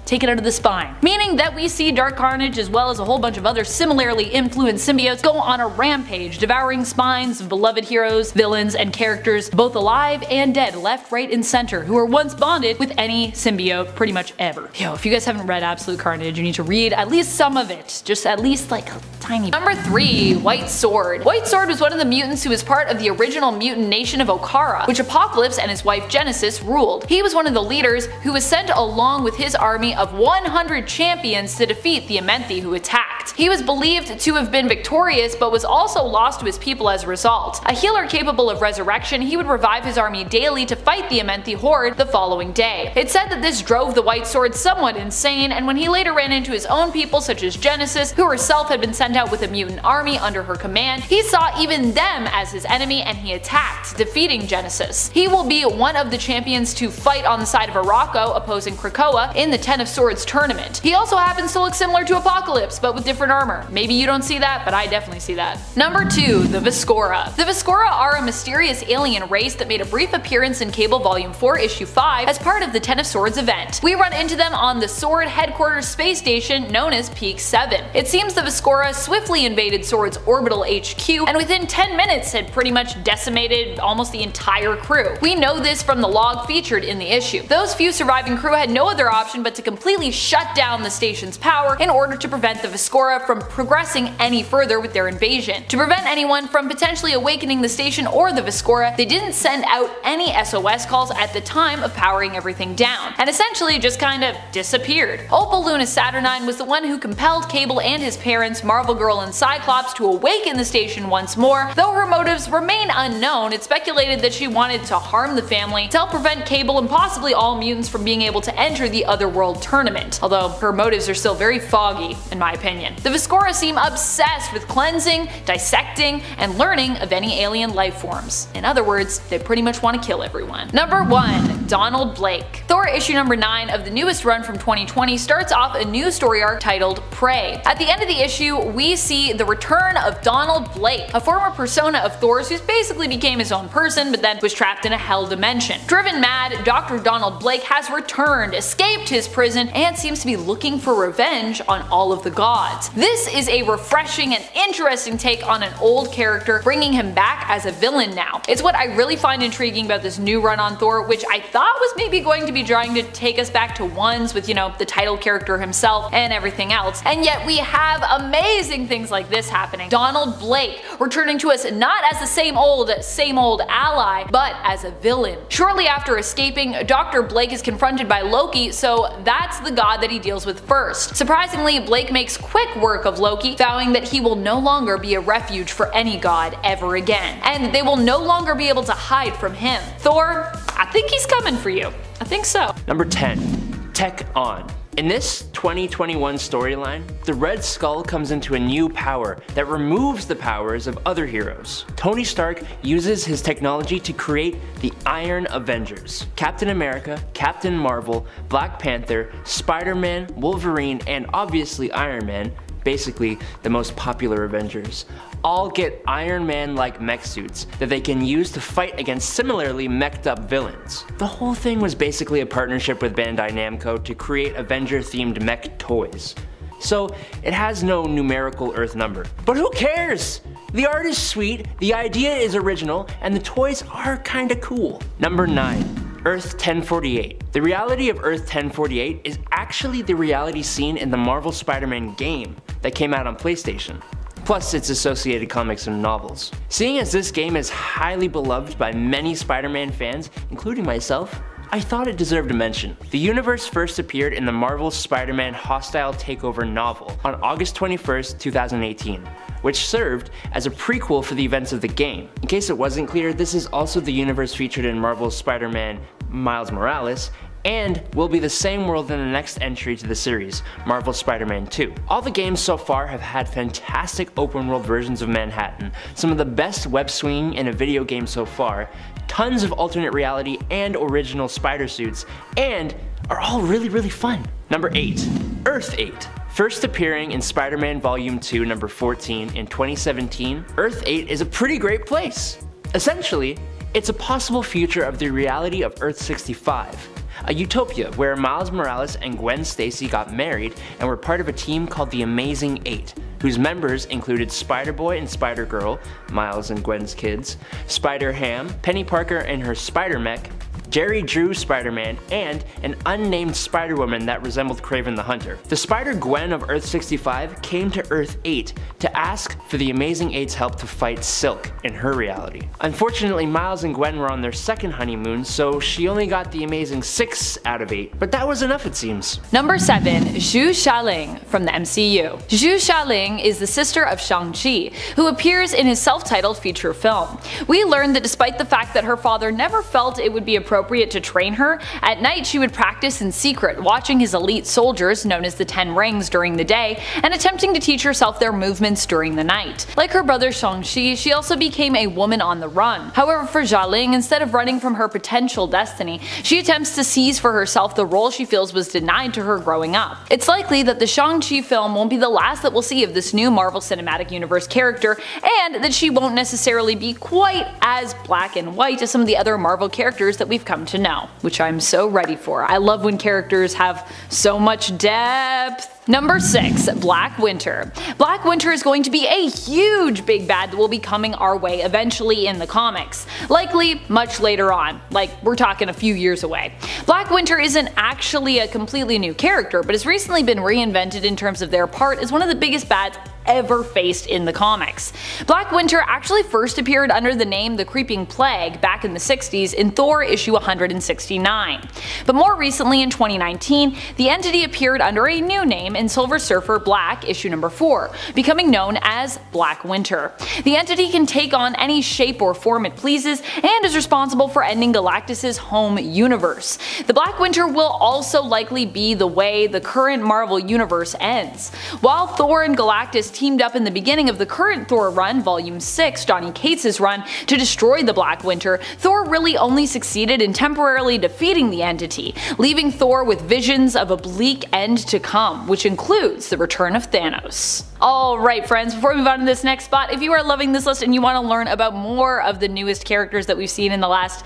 take it out of the spine. Meaning that we see Dark Carnage, as well as a whole bunch of other similarly influenced symbiotes, go on a rampage, devouring spines of beloved heroes, villains, and characters, both alive and dead, left, right, and center, who were once bonded with any symbiote pretty much ever. Yo, if you guys haven't read Absolute Carnage, you need to read at least some of it. Just at least like a tiny. Number 3. White Sword. White Sword was one of the mutants who was part of the original mutant nation of Okara, which Apocalypse and his wife Genesis ruled. He was one of the leaders who was sent along with his army of 100 champions to defeat the Amenthi who attacked. He was believed to have been victorious, but was also lost to his people as a result. A healer capable of resurrection, he would revive his army daily to fight the Amenthi horde the following day. It's said that this drove the White Sword somewhat insane, and when he later ran into his own people such as Genesis, who herself had been sent out with a mutant army under her command, he saw even them as his enemy and he attacked, defeating Genesis. He will be one of the champions to fight on the side of Arakko opposing Krakoa in the Ten of Swords tournament. He also happens to look similar to Apocalypse, but with different armor. Maybe you don't see that, but I definitely see that. Number 2. The Viscora. The Viscora are a mysterious alien race that made a brief appearance in Cable Volume 4 Issue 5 as part of the Ten of Swords event. We run into them on the Sword headquarters space station known as Peak 7. It seems the Viscora swiftly invaded Sword's orbital HQ, and within 10 minutes had pretty much decimated almost the entire crew. We know this from the log featured in the issue. Those few surviving crew had no other option but to completely shut down the station's power in order to prevent the Viscora Viscora from progressing any further with their invasion. To prevent anyone from potentially awakening the station or the Viscora, they didn't send out any SOS calls at the time of powering everything down, and essentially just kind of disappeared. Opal Luna Saturnine was the one who compelled Cable and his parents, Marvel Girl and Cyclops, to awaken the station once more. Though her motives remain unknown, it's speculated that she wanted to harm the family to help prevent Cable and possibly all mutants from being able to enter the Otherworld tournament, although her motives are still very foggy in my opinion. The Viscora seem obsessed with cleansing, dissecting, and learning of any alien life forms. In other words, they pretty much want to kill everyone. Number 1. Donald Blake. Thor issue number 9 of the newest run from 2020 starts off a new story arc titled Prey. At the end of the issue, we see the return of Donald Blake, a former persona of Thor's who basically became his own person but then was trapped in a hell dimension. Driven mad, Dr. Donald Blake has returned, escaped his prison, and seems to be looking for revenge on all of the gods. This is a refreshing and interesting take on an old character, bringing him back as a villain now. It's what I really find intriguing about this new run on Thor, which I thought was maybe going to be trying to take us back to ones with, you know, the title character himself and everything else, and yet we have amazing things like this happening. Donald Blake returning to us not as the same old ally, but as a villain. Shortly after escaping, Dr. Blake is confronted by Loki, so that's the god that he deals with first. Surprisingly, Blake makes quick work of Loki, vowing that he will no longer be a refuge for any god ever again, and they will no longer be able to hide from him. Thor, I think he's coming for you. I think so. Number 10. Tech On. In this 2021 storyline, the Red Skull comes into a new power that removes the powers of other heroes. Tony Stark uses his technology to create the Iron Avengers. Captain America, Captain Marvel, Black Panther, Spider-Man, Wolverine, and obviously Iron Man, basically the most popular Avengers, all get Iron Man-like mech suits that they can use to fight against similarly meched up villains. The whole thing was basically a partnership with Bandai Namco to create Avenger-themed mech toys. So it has no numerical Earth number. But who cares? The art is sweet, the idea is original, and the toys are kinda cool. Number 9. Earth 1048. The reality of Earth 1048 is actually the reality seen in the Marvel Spider-Man game that came out on PlayStation, plus its associated comics and novels. Seeing as this game is highly beloved by many Spider-Man fans, including myself, I thought it deserved a mention. The universe first appeared in the Marvel Spider-Man Hostile Takeover novel on August 21st, 2018, which served as a prequel for the events of the game. In case it wasn't clear, this is also the universe featured in Marvel's Spider-Man Miles Morales, and will be the same world in the next entry to the series, Marvel's Spider-Man 2. All the games so far have had fantastic open world versions of Manhattan, some of the best web swinging in a video game so far, tons of alternate reality and original spider suits, and are all really fun. Number 8. Earth 8. First appearing in Spider-Man Volume 2 number 14 in 2017, Earth 8 is a pretty great place. Essentially, it's a possible future of the reality of Earth 65. A utopia where Miles Morales and Gwen Stacy got married and were part of a team called the Amazing Eight, whose members included Spider-Boy and Spider-Girl, Miles and Gwen's kids, Spider-Ham, Penny Parker and her Spider-Mech, Jerry Drew Spider-Man, and an unnamed Spider-Woman that resembled Kraven the Hunter. The Spider-Gwen of Earth 65 came to Earth 8 to ask for the Amazing Eight's help to fight Silk in her reality. Unfortunately, Miles and Gwen were on their second honeymoon, so she only got the Amazing 6 out of 8, but that was enough it seems. Number 7. Zhu Xialing from the MCU. Zhu Xialing is the sister of Shang-Chi, who appears in his self-titled feature film. We learned that despite the fact that her father never felt it would be appropriate to train her, at night she would practice in secret, watching his elite soldiers, known as the Ten Rings, during the day, and attempting to teach herself their movements during the night. Like her brother Shang-Chi, she also became a woman on the run. However, for Xialing, instead of running from her potential destiny, she attempts to seize for herself the role she feels was denied to her growing up. It's likely that the Shang-Chi film won't be the last that we'll see of this new Marvel Cinematic Universe character, and that she won't necessarily be quite as black and white as some of the other Marvel characters that we've come to know, which I'm so ready for. I love when characters have so much depth. Number 6. Black Winter. Black Winter is going to be a huge big bad that will be coming our way eventually in the comics. Likely much later on, like we're talking a few years away. Black Winter isn't actually a completely new character, but has recently been reinvented in terms of their part as one of the biggest bads ever faced in the comics. Black Winter actually first appeared under the name The Creeping Plague back in the 60s in Thor issue 169. But more recently in 2019, the entity appeared under a new name in Silver Surfer Black issue number 4, becoming known as Black Winter. The entity can take on any shape or form it pleases and is responsible for ending Galactus' home universe. The Black Winter will also likely be the way the current Marvel universe ends. While Thor and Galactus teamed up in the beginning of the current Thor run, Volume 6, Donny Cates' run, to destroy the Black Winter, Thor really only succeeded in temporarily defeating the entity, leaving Thor with visions of a bleak end to come, which includes the return of Thanos. Alright friends, before we move on to this next spot, if you are loving this list and you want to learn about more of the newest characters that we've seen in the last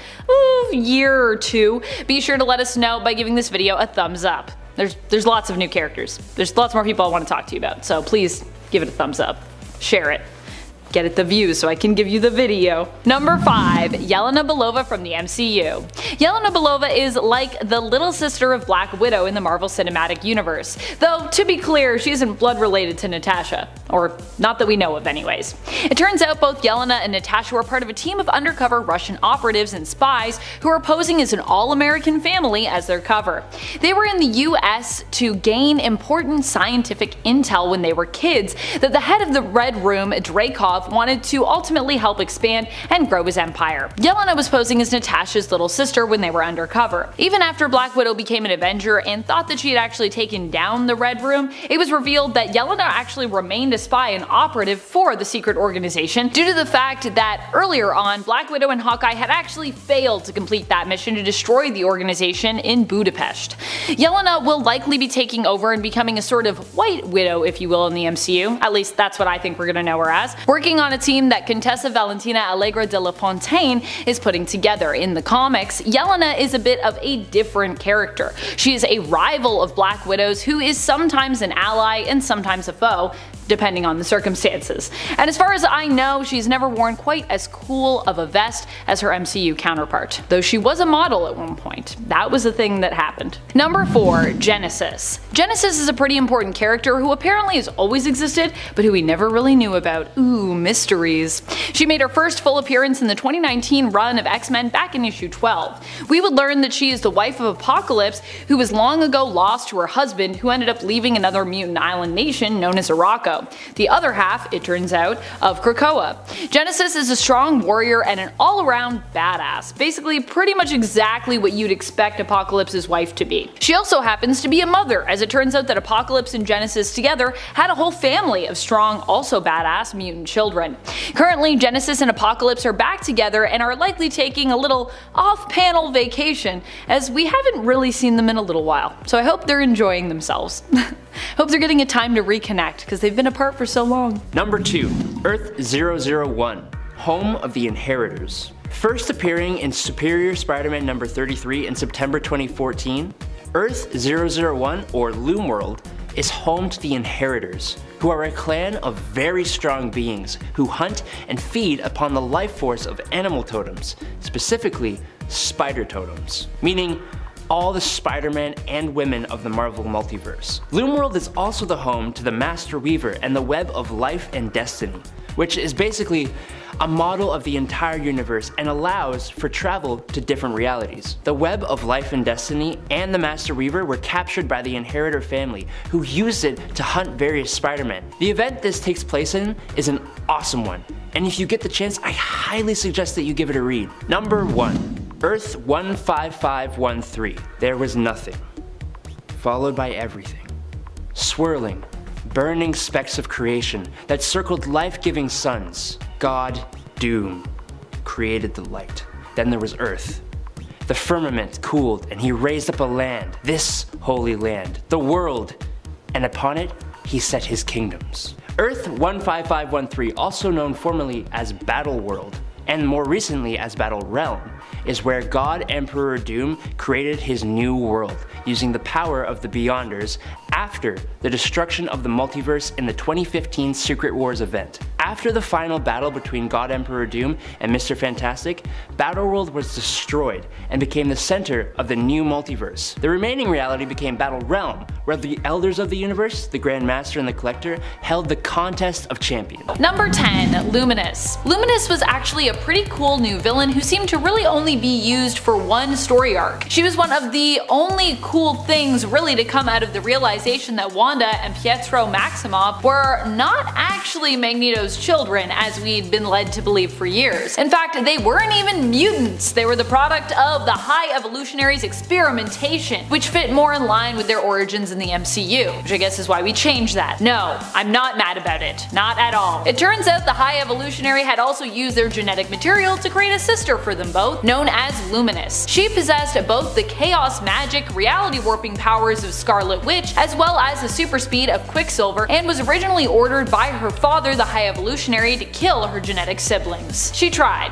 year or two, be sure to let us know by giving this video a thumbs up. There's lots of new characters. There's lots more people I want to talk to you about, so please give it a thumbs up. Share it. Get it the views so I can give you the video. Number 5. Yelena Belova from the MCU. Yelena Belova is like the little sister of Black Widow in the Marvel Cinematic Universe, though to be clear she isn't blood related to Natasha, or not that we know of anyways. It turns out both Yelena and Natasha were part of a team of undercover Russian operatives and spies who are posing as an all-American family as their cover. They were in the US to gain important scientific intel when they were kids that the head of the Red Room, Dreykov, wanted to ultimately help expand and grow his empire. Yelena was posing as Natasha's little sister when they were undercover. Even after Black Widow became an Avenger and thought that she had actually taken down the Red Room, it was revealed that Yelena actually remained a spy and operative for the secret organization due to the fact that earlier on, Black Widow and Hawkeye had actually failed to complete that mission to destroy the organization in Budapest. Yelena will likely be taking over and becoming a sort of White Widow, if you will, in the MCU. At least that's what I think we're gonna know her as. Working on a team that Contessa Valentina Allegra de la Fontaine is putting together. In the comics, Yelena is a bit of a different character. She is a rival of Black Widow's who is sometimes an ally and sometimes a foe, depending on the circumstances. And as far as I know, she's never worn quite as cool of a vest as her MCU counterpart, though she was a model at one point. That was a thing that happened. Number 4. Genesis. Genesis is a pretty important character who apparently has always existed, but who we never really knew about. Ooh, mysteries. She made her first full appearance in the 2019 run of X-Men back in issue 12. We would learn that she is the wife of Apocalypse, who was long ago lost to her husband, who ended up leaving another mutant island nation known as Arakko. The other half, it turns out, of Krakoa. Genesis is a strong warrior and an all-around badass, basically pretty much exactly what you'd expect Apocalypse's wife to be. She also happens to be a mother, as it turns out that Apocalypse and Genesis together had a whole family of strong, also badass mutant children. Currently, Genesis and Apocalypse are back together and are likely taking a little off-panel vacation, as we haven't really seen them in a little while, so I hope they're enjoying themselves. Hope they're getting a time to reconnect, because they've been apart for so long. Number 2. Earth 001, home of the Inheritors. First appearing in Superior Spider-Man number 33 in September 2014, Earth 001, or Loomworld, is home to the Inheritors, who are a clan of very strong beings who hunt and feed upon the life force of animal totems, specifically spider totems, meaning all the Spider-Man and women of the Marvel Multiverse. Loomworld is also the home to the Master Weaver and the Web of Life and Destiny, which is basically a model of the entire universe and allows for travel to different realities. The Web of Life and Destiny and the Master Weaver were captured by the Inheritor family, who used it to hunt various Spider-Men. The event this takes place in is an awesome one, and if you get the chance, I highly suggest that you give it a read. Number 1. Earth 15513. There was nothing, followed by everything. Swirling, burning specks of creation that circled life-giving suns. God, Doom, created the light. Then there was Earth. The firmament cooled and he raised up a land, this holy land, the world, and upon it he set his kingdoms. Earth 15513, also known formerly as Battle World, and more recently as Battle Realm, is where God Emperor Doom created his new world using the power of the Beyonders after the destruction of the multiverse in the 2015 Secret Wars event. After the final battle between God Emperor Doom and Mr. Fantastic, Battleworld was destroyed and became the center of the new multiverse. The remaining reality became Battle Realm, where the Elders of the Universe, the Grand Master and the Collector, held the contest of champions. Number 10. Luminous. Luminous was actually a pretty cool new villain who seemed to really only be used for one story arc. She was one of the only cool things really to come out of the realization that Wanda and Pietro Maximoff were not actually Magneto's children as we'd been led to believe for years. In fact, they weren't even mutants. They were the product of the High Evolutionaries' experimentation, which fit more in line with their origins in the MCU, which I guess is why we changed that. No, I'm not mad about it. Not at all. It turns out the High Evolutionary had also used their genetic material to create a sister for them both, known as Luminous. She possessed both the chaos magic, reality warping powers of Scarlet Witch, as well as the super speed of Quicksilver, and was originally ordered by her father, the High Evolutionary, to kill her genetic siblings. She tried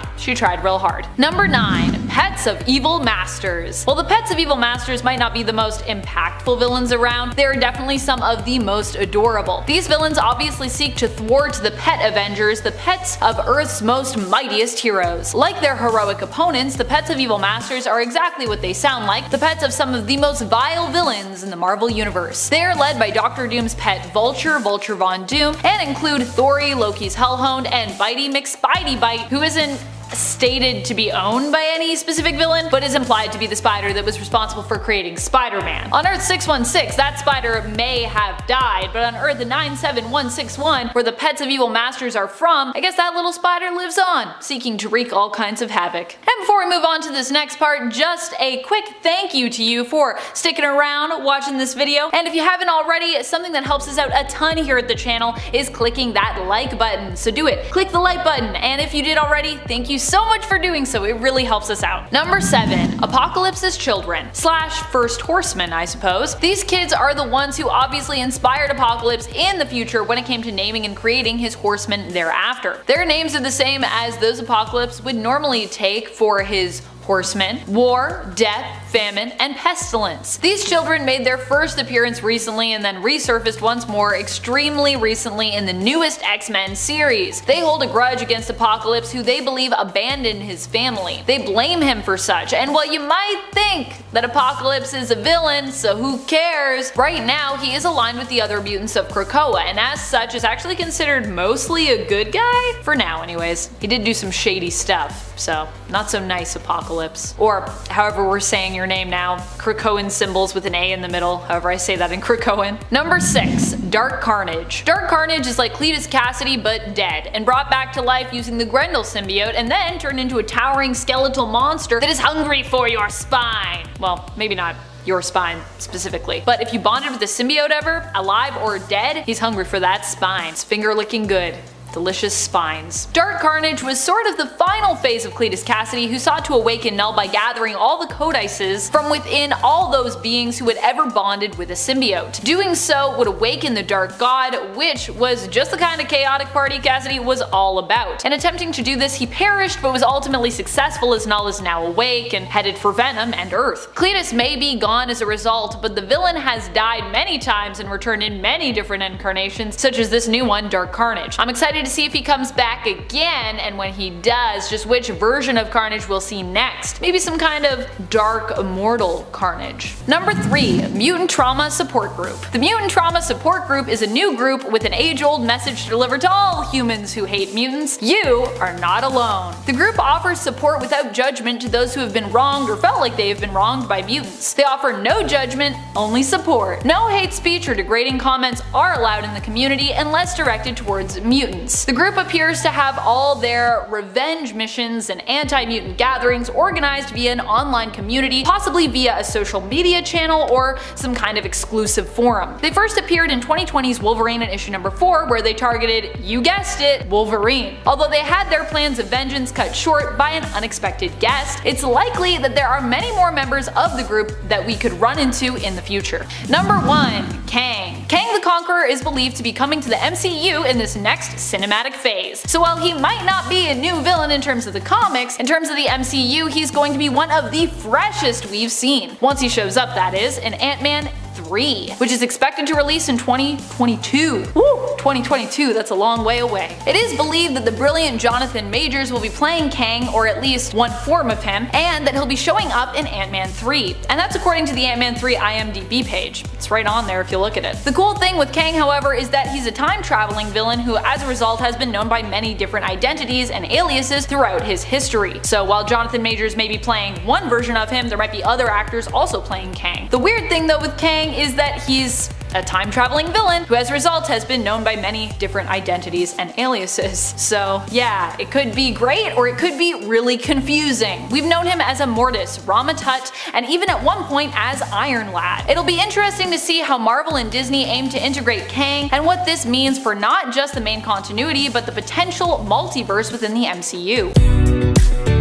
real hard. Number 9. Pets of Evil Masters. While the Pets of Evil Masters might not be the most impactful villains around, they are definitely some of the most adorable. These villains obviously seek to thwart the Pet Avengers, the pets of Earth's most mightiest heroes. Like their heroic opponents, the Pets of Evil Masters are exactly what they sound like, the pets of some of the most vile villains in the Marvel Universe. They are led by Dr. Doom's pet Vulture, Vulture Von Doom, and include Thori, Loki's Hellhound, and Bitey McSpidey, who isn't stated to be owned by any specific villain, but is implied to be the spider that was responsible for creating Spider-Man. On Earth 616, that spider may have died, but on Earth 97161, where the Pets of Evil Masters are from, I guess that little spider lives on, seeking to wreak all kinds of havoc. And before we move on to this next part, just a quick thank you to you for sticking around watching this video, and if you haven't already, something that helps us out a ton here at the channel is clicking that like button, so do it. Click the like button, and if you did already, thank you so much for doing so, it really helps us out. Number 7. Apocalypse's children. Slash first horsemen, I suppose. These kids are the ones who obviously inspired Apocalypse in the future when it came to naming and creating his horsemen thereafter. Their names are the same as those Apocalypse would normally take for his horsemen: war, death, famine, and pestilence. These children made their first appearance recently and then resurfaced once more extremely recently in the newest X-Men series. They hold a grudge against Apocalypse, who they believe abandoned his family. They blame him for such, and while you might think that Apocalypse is a villain, so who cares, right now he is aligned with the other mutants of Krakoa, and as such is actually considered mostly a good guy? For now anyways. He did do some shady stuff, so not so nice Apocalypse. Or however we're saying your name now, Krakoan symbols with an A in the middle, however I say that in Krakoan. Number 6. Dark Carnage. Dark Carnage is like Cletus Cassidy but dead, and brought back to life using the Grendel symbiote, and then turned into a towering skeletal monster that is hungry for your spine. Well, maybe not your spine specifically. But if you bonded with a symbiote ever, alive or dead, he's hungry for that spine. It's finger licking good. Delicious spines. Dark Carnage was sort of the final phase of Cletus Cassidy, who sought to awaken Null by gathering all the codices from within all those beings who had ever bonded with a symbiote. Doing so would awaken the Dark God, which was just the kind of chaotic party Cassidy was all about. And attempting to do this, he perished, but was ultimately successful as Null is now awake and headed for Venom and Earth. Cletus may be gone as a result, but the villain has died many times and returned in many different incarnations, such as this new one, Dark Carnage. I'm excited to see if he comes back again, and when he does, just which version of Carnage we'll see next. Maybe some kind of dark immortal Carnage. Number 3. Mutant Trauma Support Group. The Mutant Trauma Support Group is a new group with an age-old message to deliver to all humans who hate mutants: you are not alone. The group offers support without judgment to those who have been wronged or felt like they have been wronged by mutants. They offer no judgment, only support. No hate speech or degrading comments are allowed in the community unless directed towards mutants. The group appears to have all their revenge missions and anti-mutant gatherings organized via an online community, possibly via a social media channel or some kind of exclusive forum. They first appeared in 2020's Wolverine in issue number 4, where they targeted, you guessed it, Wolverine. Although they had their plans of vengeance cut short by an unexpected guest, it's likely that there are many more members of the group that we could run into in the future. Number 1. Kang. Kang the Conqueror is believed to be coming to the MCU in this next cinematic phase. So while he might not be a new villain in terms of the comics, in terms of the MCU, he's going to be one of the freshest we've seen. Once he shows up, that is, in Ant-Man 3, which is expected to release in 2022. Woo! 2022, that's a long way away. It is believed that the brilliant Jonathan Majors will be playing Kang, or at least one form of him, and that he'll be showing up in Ant-Man 3. And that's according to the Ant-Man 3 IMDb page. It's right on there if you look at it. The cool thing with Kang, however, is that he's a time-traveling villain who, as a result, has been known by many different identities and aliases throughout his history. So while Jonathan Majors may be playing one version of him, there might be other actors also playing Kang. The weird thing though with Kang is that he's a time-traveling villain who as a result has been known by many different identities and aliases. So yeah, it could be great or it could be really confusing. We've known him as Immortus, Rama-Tut, and even at one point as Iron Lad. It'll be interesting to see how Marvel and Disney aim to integrate Kang and what this means for not just the main continuity but the potential multiverse within the MCU.